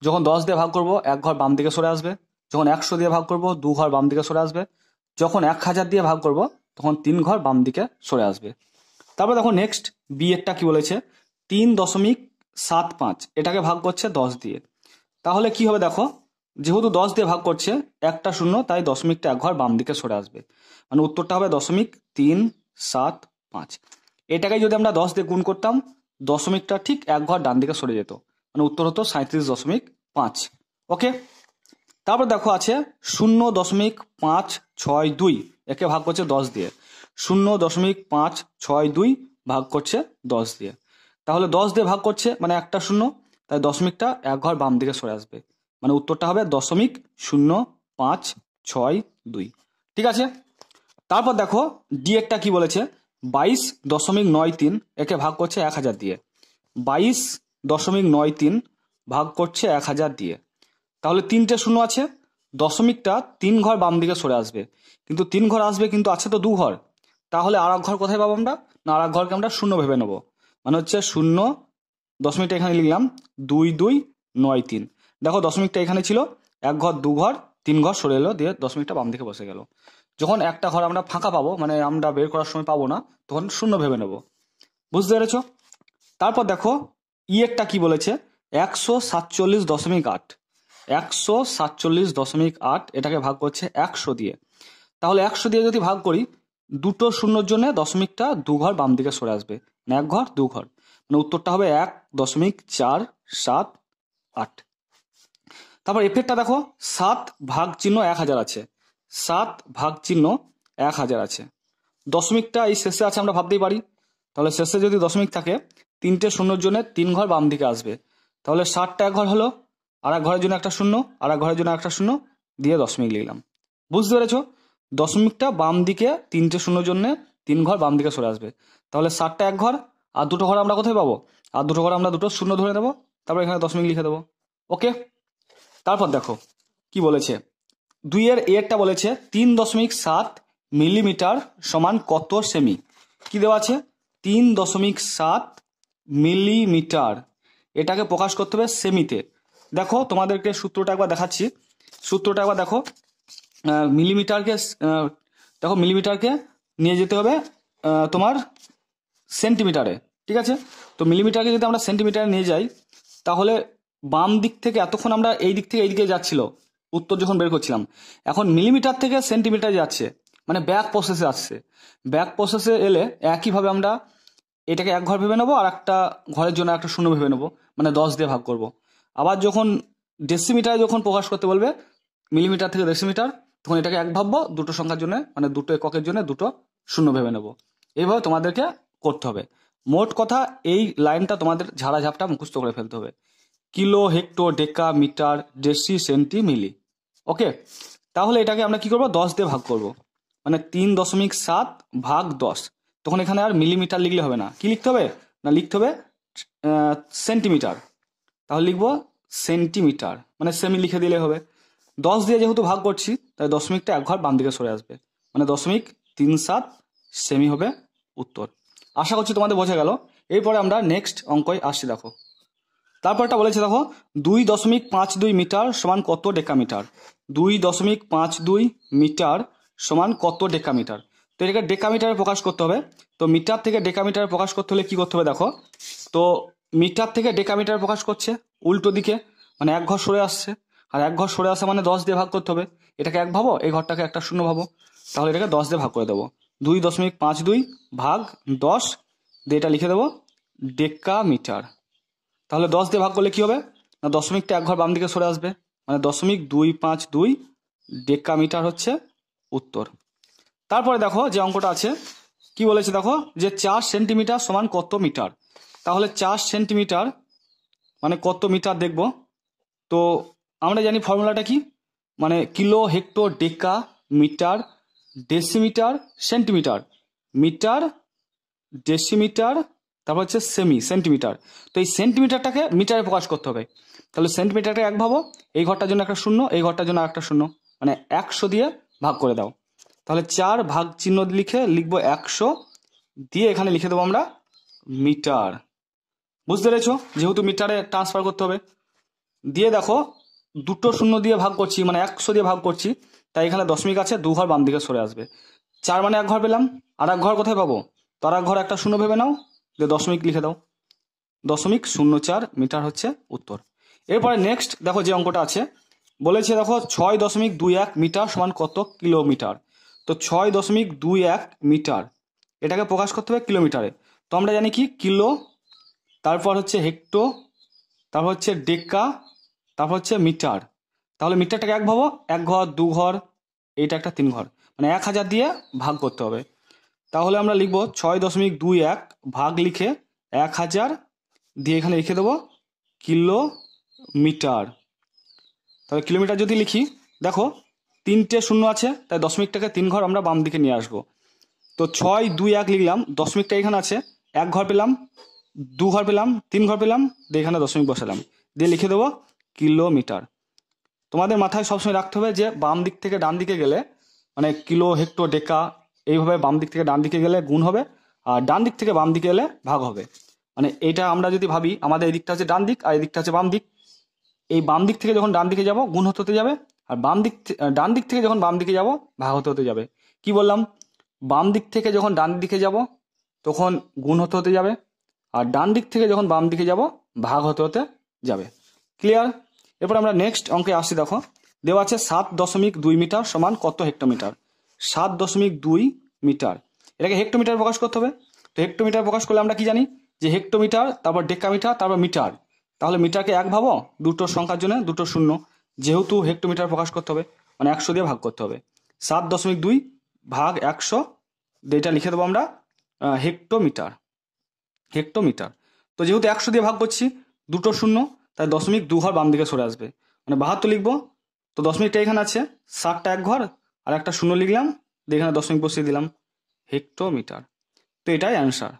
যখন 10 দিয়ে ভাগ করব 1 ঘর বাম দিকে সরে আসবে, যখন 100 দিয়ে ভাগ করব 2 ঘর বাম দিকে সরে আসবে, যখন 1000 দিয়ে ভাগ করব তখন 3 ঘর বাম দিকে সরে আসবে। তারপর দেখো নেক্সট বি এরটা কি বলেছে, 3.75 এটাকে ভাগ করছে 10 দিয়ে। তাহলে কি হবে দেখো, যেহেতু 10 দিয়ে ভাগ করছে একটা শূন্য, তাই দশমিকটা 1 ঘর বাম দিকে সরে আসবে, মানে উত্তরটা হবে 0.375। এটাকে যদি আমরা 10 দিয়ে গুণ করতাম, দশমিকটা ঠিক 1 ঘর ডান দিকে সরে যেত, মানে উত্তর হতো 37.5। ওকে, তারপর দেখো আছে 0.562, একে ভাগ করছে 10 দিয়ে। 0.562 ভাগ করছে 10 দিয়ে। তাহলে 10 দিয়ে ভাগ করছে মানে একটা শূন্য, তাই দশমিকটা এক ঘর বাম দিকে সরে আসবে, মানে উত্তরটা হবে 0.0562। ঠিক আছে, তারপর দেখো ডি এরটা কি বলেছে, 22.93 একে ভাগ করছে 1000 দিয়ে। 22.93 ভাগ করছে 1000 দিয়ে, তাহলে তিনটে শূন্য আছে, দশমিকটা 3 ঘর বাম দিকে সরে আসবে, কিন্তু 3 ঘর আসবে কিন্তু আছে তো 2 ঘর, তাহলে আর এক ঘর কোথায় পাবো আমরা, না আর এক ঘরকে আমরা শূন্য ভেবে নেবো, মানে হচ্ছে 0, দশমিকটা এখানে লিখলাম 2293। দেখো দশমিকটা এখানে ছিল, এক ঘর 2 ঘর 3 ঘর সরে এলো, দিয়ে দশমিকটা বাম দিকে বসে গেল। যখন একটা ঘর আমরা ফাঁকা পাবো, মানে আমরা বের করার সময় পাবো না, তখন শূন্য ভেবে নেব। বুঝতে পেরেছো? তারপর দেখো ইয়েরটা কি বলেছে, 147.8। 147.8 এটাকে ভাগ করছে 100 দিয়ে। তাহলে 100 দিয়ে যদি ভাগ করি, দুটো শূন্যর জন্য দশমিকটা 2 ঘর বাম দিকে সরে আসবে, মানে 1 ঘর 2 ঘর, মানে উত্তরটা হবে 1.478। তারপর এফেরটা দেখো, 7 ভাগ চিহ্ন 1000 আছে, 7 ভাগ চিহ্ন 1000 আছে, দশমিকটা এই শেষে আছে আমরা ভাবতেই পারি, তাহলে শেষে যদি দশমিক থাকে, তিনটে শূন্যর জন্য 3 ঘর বাম দিকে আসবে, তাহলে 7টা এক ঘর হলো, আর এক ঘরের জন্য একটা শূন্য, আর এক ঘরের জন্য একটা শূন্য, দিয়ে দশমিক লিখলাম। বুঝতে পেরেছো? দশমিকটা বাম দিকে তিনটে শূন্যর জন্য 3 ঘর বাম দিকে সরে আসবে, তাহলে 7টা এক ঘর, আর দুটো ঘর আমরা কোথায় পাবো, আর দুটো ঘর আমরা দুটো শূন্য ধরে নেবো, তারপর এখানে দশমিক লিখে দেবো। ওকে, তারপর দেখো কি বলেছে, 2 এর এরটা বলেছে 3.7 মিলিমিটার সমান কত সেমি। কি দেওয়া আছে, 3.7 মিলিমিটার, এটাকে প্রকাশ করতে হবে সেমিতে। দেখো তোমাদেরকে সূত্রটা একবার দেখাচ্ছি, সূত্রটা একবার দেখো, মিলিমিটারকে দেখো মিলিমিটারকে নিয়ে যেতে হবে তোমার সেন্টিমিটারে। ঠিক আছে, তো মিলিমিটারকে যদি আমরা সেন্টিমিটারে নিয়ে যাই, তাহলে বাম দিক থেকে এতক্ষণ আমরা এই দিক থেকে এই দিকে যাচ্ছিল উত্তর যখন বের করছিলাম, এখন মিলিমিটার থেকে সেন্টিমিটার যাচ্ছে, মানে ব্যাক প্রসেসে আসছে। ব্যাক প্রসেসে এলে একইভাবে আমরা এটাকে এক ঘর ভেবে নেবো, আর একটা ঘরের জন্য একটা শূন্য ভেবে নেবো, মানে 10 দিয়ে ভাগ করব। আবার যখন ডেসিমিটারে যখন প্রকাশ করতে বলবে, মিলিমিটার থেকে ডেসিমিটার, তখন এটাকে এক ভাববো, দুটো সংখ্যার জন্য মানে দুটো এককের জন্য দুটো শূন্য ভেবে নেবো। এইভাবে তোমাদেরকে করতে হবে। মোট কথা এই লাইনটা তোমাদের ঝাড়াঝাপটা মুখস্থ করে ফেলতে হবে, kilo, hectare, deca, metre, deci, centi, মিলি। ওকে, তাহলে এটাকে আমরা কি করব, 10 দিয়ে ভাগ করব, মানে 3.7 ভাগ 10। তখন এখানে আর মিলিমিটার লিখলে হবে না, কি লিখতে হবে, না লিখতে হবে সেন্টিমিটার। তাহলে লিখবো সেন্টিমিটার, মানে সেমি লিখে দিলে হবে। 10 দিয়ে যেহেতু ভাগ করছি, তাই দশমিকটা এক ঘর বাম দিকে সরে আসবে, মানে 0.37 সেমি হবে উত্তর। আশা করছি তোমাদের বোঝা গেল। এরপরে আমরা নেক্সট অঙ্কয় আসছি। দেখো তারপরটা বলেছে, দেখো 2.52 মিটার সমান কত ডেকামিটার। 2.52 মিটার সমান কত ডেকামিটার। তো এটাকে ডেকামিটারে প্রকাশ করতে হবে। তো মিটার থেকে ডেকামিটারে প্রকাশ করতে হলে কি করতে হবে, দেখো তো মিটার থেকে ডেকামিটারে প্রকাশ করছে উল্টো দিকে, মানে এক ঘর সরে আসছে, আর এক ঘর সরে আসে মানে 10 দিয়ে ভাগ করতে হবে। এটাকে এক ভাবো, এই ঘরটাকে একটা শূন্য ভাবো, তাহলে এটাকে 10 দিয়ে ভাগ করে দেবো। 2.52 ভাগ 10 দিয়ে এটা লিখে দেবো ডেকামিটার। তাহলে 10 দিয়ে ভাগ করলে কি হবে, না দশমিকটা এক ঘর বাম দিকে সরে আসবে, মানে 0.252 ডেকামিটার হচ্ছে উত্তর। তারপরে দেখো যে অঙ্কটা আছে কি বলেছে, দেখো যে 4 সেন্টিমিটার সমান কত মিটার। তাহলে 4 সেন্টিমিটার মানে কত মিটার দেখব। তো আমরা জানি ফর্মুলাটা কি, মানে kilo, hectare, deca, metre, decimetre, centimetre, metre, decimetre, তারপর হচ্ছে সেমি, সেন্টিমিটার। তো এই সেন্টিমিটারটাকে মিটারে প্রকাশ করতে হবে। তাহলে সেন্টিমিটারটা এক ভাবো, এই ঘরটার জন্য একটা শূন্য, এই ঘরটার জন্য একটা শূন্য, মানে 100 দিয়ে ভাগ করে দাও। তাহলে 4 ভাগ চিহ্ন লিখে লিখবো 100, দিয়ে এখানে লিখে দেবো আমরা মিটার। বুঝতে পেরেছো? যেহেতু মিটারে ট্রান্সফার করতে হবে। দিয়ে দেখো দুটো শূন্য দিয়ে ভাগ করছি, মানে 100 দিয়ে ভাগ করছি, তাই এখানে দশমিক আছে, 2 ঘর বাম দিকে সরে আসবে। 4 মানে এক ঘর পেলাম, আর এক ঘর কোথায় পাবো, তো আর এক ঘর একটা শূন্য ভেবে নাও, দিয়ে দশমিক লিখে দাও। 0.04 মিটার হচ্ছে উত্তর। এরপরে নেক্সট দেখো যে অঙ্কটা আছে বলেছে, দেখো 6.21 মিটার সমান কত কিলোমিটার। তো 6.21 মিটার এটাকে প্রকাশ করতে হবে কিলোমিটারে। তো আমরা জানি কি, কিলো, তারপর হচ্ছে হেক্টর, তারপর হচ্ছে ডেকা, তারপর হচ্ছে মিটার। তাহলে মিটারটাকে এক ভাবো, এক ঘর 2 ঘর, এইটা একটা 3 ঘর, মানে 1000 দিয়ে ভাগ করতে হবে। তাহলে আমরা লিখবো 6.21 ভাগ লিখে 1000 দিয়ে এখানে লিখে দেবো কিলোমিটার। তাহলে কিলোমিটার যদি লিখি, দেখো 3টে শূন্য আছে, তাই দশমিকটাকে 3 ঘর আমরা বাম দিকে নিয়ে আসবো। তো 6, 2, 1 লিখলাম, দশমিকটা এখানে আছে, 1 ঘর পেলাম, 2 ঘর পেলাম, 3 ঘর পেলাম, দিয়ে এখানে দশমিক বসালাম, দিয়ে লিখে দেবো কিলোমিটার। তোমাদের মাথায় সবসময় রাখতে হবে যে বাম দিক থেকে ডান দিকে গেলে মানে কিলো, হেক্টর, ডেকা, এইভাবে বাম দিক থেকে ডান দিকে গেলে গুণ হবে, আর ডান দিক থেকে বাম দিকে গেলে ভাগ হবে। মানে এটা আমরা যদি ভাবি, আমাদের এই দিকটা হচ্ছে ডান দিক আর এই দিকটা হচ্ছে বাম দিক। এই বাম দিক থেকে যখন ডান দিকে যাব গুণ হতে হতে যাবে, আর ডান দিক থেকে যখন বাম দিকে যাব ভাগ হতে হতে যাবে। কি বললাম? বাম দিক থেকে যখন ডান দিকে যাব তখন গুণ হতে হতে যাবে, আর ডান দিক থেকে যখন বাম দিকে যাব ভাগ হতে হতে যাবে। ক্লিয়ার? এরপর আমরা নেক্সট অঙ্কে আসছি। দেখো দেওয়া আছে 7.2 মিটার সমান কত হেক্টোমিটার। 7.2 মিটার, এটাকে হেক্টোমিটার প্রকাশ করতে হবে। তো হেক্টোমিটার প্রকাশ করলে আমরা কি জানি যে হেক্টোমিটার, তারপর ডেকামিটার, তারপর মিটার। তাহলে মিটারকে 1 ভাবো, দুটো সংখ্যার জন্য দুটো শূন্য, যেহেতু হেক্টোমিটার প্রকাশ করতে হবে মানে 100 দিয়ে ভাগ করতে হবে। 7.2 ভাগ 100, এটা লিখে দেবো আমরা হেক্টোমিটার। হেক্টোমিটার। তো যেহেতু 100 দিয়ে ভাগ করছি, দুটো শূন্য, তাই 0.2 ঘর বাম দিকে সরে আসবে, মানে 72 লিখবো। তো দশমিকটা এখানে আছে, 7টা 1 ঘর আর একটা শূন্য লিখলাম, দিয়ে এখানে দশমিক বসিয়ে দিলাম, হেক্টোমিটার। তো এটাই অ্যান্সার।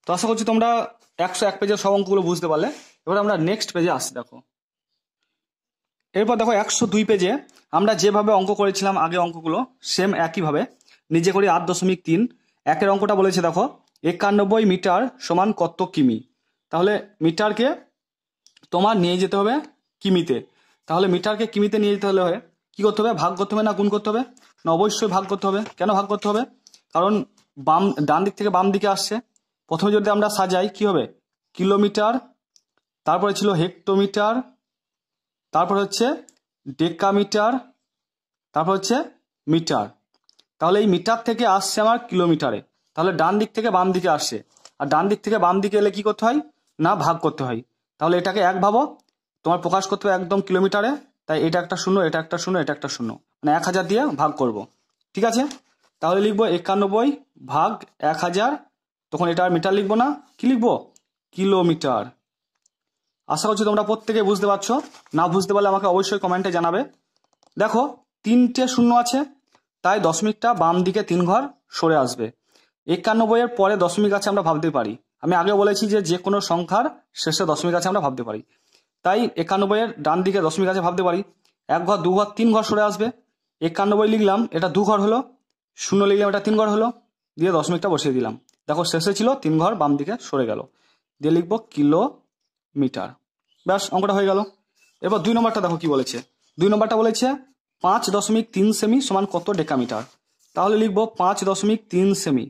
তো আশা করছি তোমরা 101 পেজের সব অঙ্কগুলো বুঝতে পারলে। এবার আমরা নেক্সট পেজে আসছি। দেখো এরপর দেখো 102 পেজে আমরা যেভাবে অঙ্ক করেছিলাম আগে অঙ্কগুলো সেম একইভাবে নিজে করি 8.3। একের অঙ্কটা বলেছে দেখো 91 মিটার সমান কত কিমি। তাহলে মিটারকে তোমার নিয়ে যেতে হবে কিমিতে। তাহলে মিটারকে কিমিতে নিয়ে যেতে হলে কি করতে হবে? ভাগ করতে হবে না গুণ করতে হবে? না, অবশ্যই ভাগ করতে হবে। কেন ভাগ করতে হবে? কারণ ডান দিক থেকে বাম দিকে আসছে। প্রথমে যদি আমরা সাজাই কি হবে? কিলোমিটার, তারপরে ছিল হেক্টোমিটার, তারপর হচ্ছে ডেকামিটার, তারপর হচ্ছে মিটার। তাহলে এই মিটার থেকে আসছে আমার কিলোমিটারে, তাহলে ডান দিক থেকে বাম দিকে আসছে, আর ডান দিক থেকে বাম দিকে এলে কি করতে হয়? না, ভাগ করতে হয়। তাহলে এটাকে 1 ভাবো, তোমার প্রকাশ করতে হবে একদম কিলোমিটারে, তাই এটা একটা শূন্য, এটা একটা শূন্য, এটা একটা শূন্য, মানে 1000 দিয়ে ভাগ করব। ঠিক আছে? তাহলে লিখবো 91 ভাগ 1000, তখন এটা আর মিটার লিখবো না, কি লিখবো? কিলোমিটার। আশা করছি তোমরা প্রত্যেকে বুঝতে পারছো। না বুঝতে পারলে আমাকে অবশ্যই কমেন্টে জানাবে। দেখো 3টে শূন্য আছে, তাই দশমিকটা বাম দিকে 3 ঘর সরে আসবে। 91 এর পরে দশমিক আছে আমরা ভাবতে পারি। আমি আগে বলেছি যে কোনো সংখ্যার শেষে দশমিক আছে আমরা ভাবতে পারি, তাই 91 এর ডান দিকে দশমিক আছে ভাবতে পারি। 1 ঘর, 2 ঘর, 3 ঘর সরে আসবে। 91 লিখলাম, এটা 2 ঘর হলো, শূন্য লিখলাম, এটা 3 ঘর হলো, দিয়ে দশমিকটা বসিয়ে দিলাম। দেখো শেষে ছিল 3 ঘর বাম দিকে সরে গেল, দিয়ে লিখবো কিলোমিটার। ব্যাস, অঙ্কটা হয়ে গেল। এবার 2 নম্বরটা দেখো কি বলেছে। 2 নম্বরটা বলেছে 5.3 সেমি সমান কত ডেকামিটার। তাহলে লিখবো 5.3 সেমি,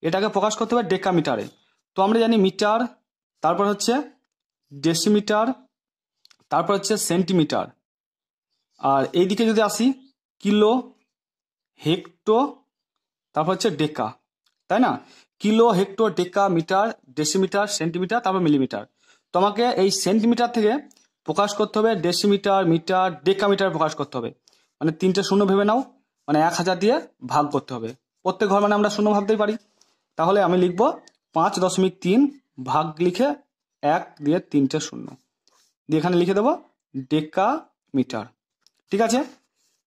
এটাকে প্রকাশ করতে হবে ডেকামিটারে। তো আমরা জানি মিটার, তারপর হচ্ছে ডেসিমিটার, তারপর হচ্ছে সেন্টিমিটার, আর এইদিকে যদি আসি কিলো, হেক্টো, তারপর হচ্ছে ডেকা, তাই না? Kilo, hecto, deca, metre, decimetre, centimetre, তারপর মিলিমিটার। তোমাকে এই সেন্টিমিটার থেকে প্রকাশ করতে হবে ডেসিমিটার, মিটার, ডেকামিটার প্রকাশ করতে হবে। মানে 3টে শূন্য ভেবে নাও, মানে 1000 দিয়ে ভাগ করতে হবে। প্রত্যেক ঘর মানে আমরা শূন্য ভাবতেই পারি। তাহলে আমি লিখবো 5.3 ভাগ লিখে 1 দিয়ে 3টে শূন্য, দিয়ে এখানে লিখে দেবো ডেকামিটার। ঠিক আছে?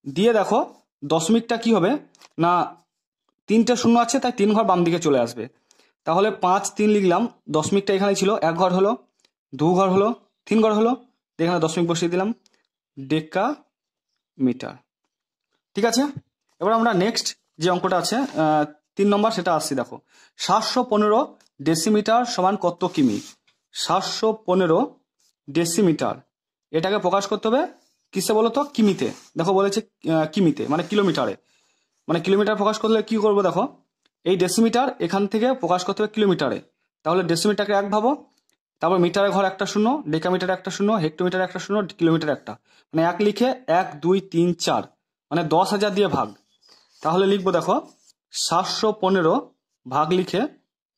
দিয়ে দেখো দশমিকটা কি হবে না, 3টে শূন্য আছে, তাই 3 ঘর বাম দিকে চলে আসবে। তাহলে 5, 3 লিখলাম, দশমিকটা এখানে ছিল, 1 ঘর হলো, 2 ঘর হলো, 3 ঘর হলো, এখানে দশমিক বসিয়ে দিলাম, ডেকামিটার। ঠিক আছে? এবার আমরা নেক্সট যে অঙ্কটা আছে 3 নম্বর, সেটা আসছি। দেখো 715 ডেসিমিটার সমান কত কিমি। 715 ডেসিমিটার, এটাকে প্রকাশ করতে হবে কিসে বলো তো? কিমিতে। দেখো বলেছে কিমিতে মানে কিলোমিটারে, মানে কিলোমিটার প্রকাশ করলে কি করবো? দেখো এই ডেসিমিটার এখান থেকে প্রকাশ করতে হবে কিলোমিটারে, তাহলে ডেসিমিটারকে 1 ভাবো, তারপর মিটারের ঘর একটা শূন্য, ডেকামিটার একটা শূন্য, হেক্টোমিটার একটা শূন্য, কিলোমিটার একটা, মানে 1 লিখে 1, 2, 3, 4, মানে 10,000 দিয়ে ভাগ। তাহলে লিখবো দেখো 715 ভাগ লিখে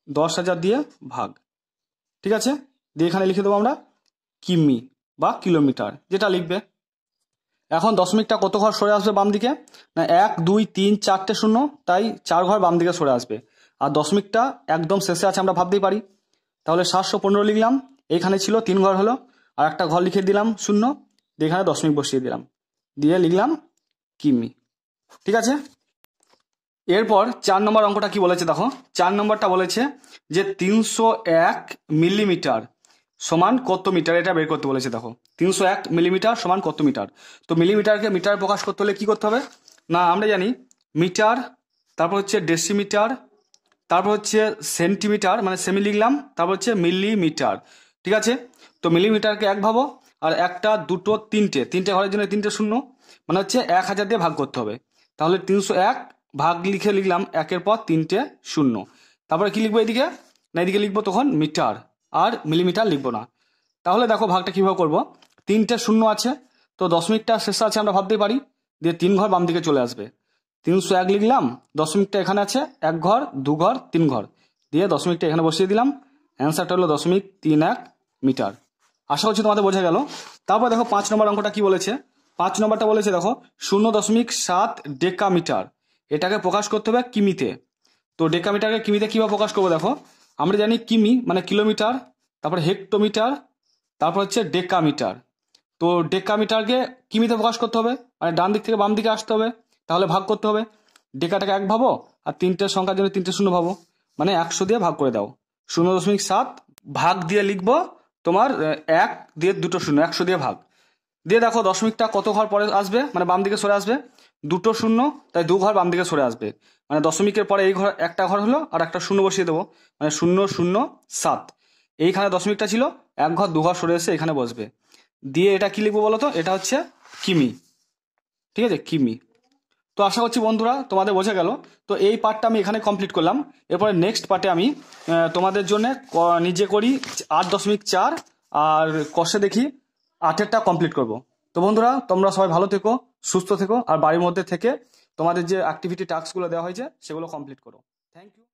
10,000 দিয়ে ভাগ। ঠিক আছে? দিয়ে এখানে লিখে দেবো আমরা কিমি বা কিলোমিটার, যেটা লিখবে। এখন দশমিকটা কত ঘর সরে আসবে বাম দিকে? না 1, 2, 3, 4টে শূন্য, তাই 4 ঘর বাম দিকে সরে আসবে, আর দশমিকটা একদম শেষে আছে আমরা ভাবতেই পারি। তাহলে 715 লিখলাম, এখানে ছিল 3 ঘর হলো, আর একটা ঘর লিখে দিলাম 0, দিয়ে এখানে দশমিক বসিয়ে দিলাম, দিয়ে লিখলাম কিমি। ঠিক আছে। এরপর 4 নম্বর অঙ্কটা কি বলেছে দেখো। 4 নম্বরটা বলেছে যে 301 মিলিমিটার সমান কত মিটার, এটা বের করতে বলেছে। দেখো 301 মিলিমিটার সমান কত মিটার। তো মিলিমিটারকে মিটার প্রকাশ করতে হলে কি করতে হবে না, আমরা জানি মিটার, তারপর হচ্ছে ডেসিমিটার, তারপর হচ্ছে সেন্টিমিটার মানে সেমি লিখলাম, তারপর হচ্ছে মিলিমিটার। ঠিক আছে। তো মিলিমিটারকে 1 ভাবো, আর 1টা 2টো 3টে ঘরের জন্য 3টে শূন্য, মানে হচ্ছে 1000 দিয়ে ভাগ করতে হবে। তাহলে 301 ভাগ লিখে লিখলাম 1-এর পর 3টে শূন্য। তারপরে কি লিখবো এদিকে না, এদিকে লিখবো তখন মিটার, আর মিলিমিটার লিখবো না। তাহলে দেখো ভাগটা কিভাবে করবো, 3টে শূন্য আছে, তো দশমিকটা শেষে আছে আমরা ভাবতেই পারি, দিয়ে 3 ঘর বাম দিকে চলে আসবে। 301 লিখলাম, দশমিকটা এখানে আছে, 1 ঘর 2 ঘর 3 ঘর, দিয়ে দশমিকটা এখানে বসিয়ে দিলাম। অ্যান্সারটা হলো 0.31 মিটার। আশা করছি তোমাদের বোঝা গেল। তারপর দেখো 5 নম্বর অঙ্কটা কি বলেছে। 5 নম্বরটা বলেছে দেখো 0.7 ডেকামিটার, এটাকে প্রকাশ করতে হবে কিমিতে। তো ডেকামিটারকে কিমিতে কিভাবে প্রকাশ করবো দেখো, আমরা জানি কিমি মানে কিলোমিটার, তারপর হেক্টোমিটার, তারপর হচ্ছে ডেকামিটার। তো ডেকামিটারকে কিমিতে প্রকাশ করতে হবে, মানে ডান দিক থেকে বাম দিকে আসতে হবে, তাহলে ভাগ করতে হবে। ডেকাটাকে 1 ভাবো, আর 3টের সংখ্যার জন্য 3টে শূন্য ভাবো, মানে 100 দিয়ে ভাগ করে দাও। 0.7 ভাগ দিয়ে লিখবো তোমার 1 দিয়ে 2টো শূন্য, 100 দিয়ে ভাগ দিয়ে দেখো দশমিকটা কত ঘর পরে আসবে, মানে বাম দিকে সরে আসবে। 2টো শূন্য, তাই 2 ঘর বাম দিকে সরে আসবে, মানে দশমিকের পরে এই ঘর একটা ঘর হলো, আর একটা শূন্য বসিয়ে দেবো, মানে 0.07। এইখানে দশমিকটা ছিল, 1 ঘর 2 ঘর সরে এসে এখানে বসবে। দিয়ে এটা কি লিখবো বলো তো, এটা হচ্ছে কিমি। ঠিক আছে, কিমি। তো আশা করছি বন্ধুরা তোমাদের বোঝা গেল। তো এই পার্টটা আমি এখানে কমপ্লিট করলাম। এরপরে নেক্সট পার্টে আমি তোমাদের জন্য নিজে করি 8.4, আর কষে দেখি 8-এরটা কমপ্লিট করব। তো বন্ধুরা তোমরা সবাই ভালো থেকো, সুস্থ থেকো, আর বাড়ির মধ্যে থেকে তোমাদের যে অ্যাক্টিভিটি টাস্কগুলো দেওয়া হয়েছে সেগুলো কমপ্লিট করো। Thank you.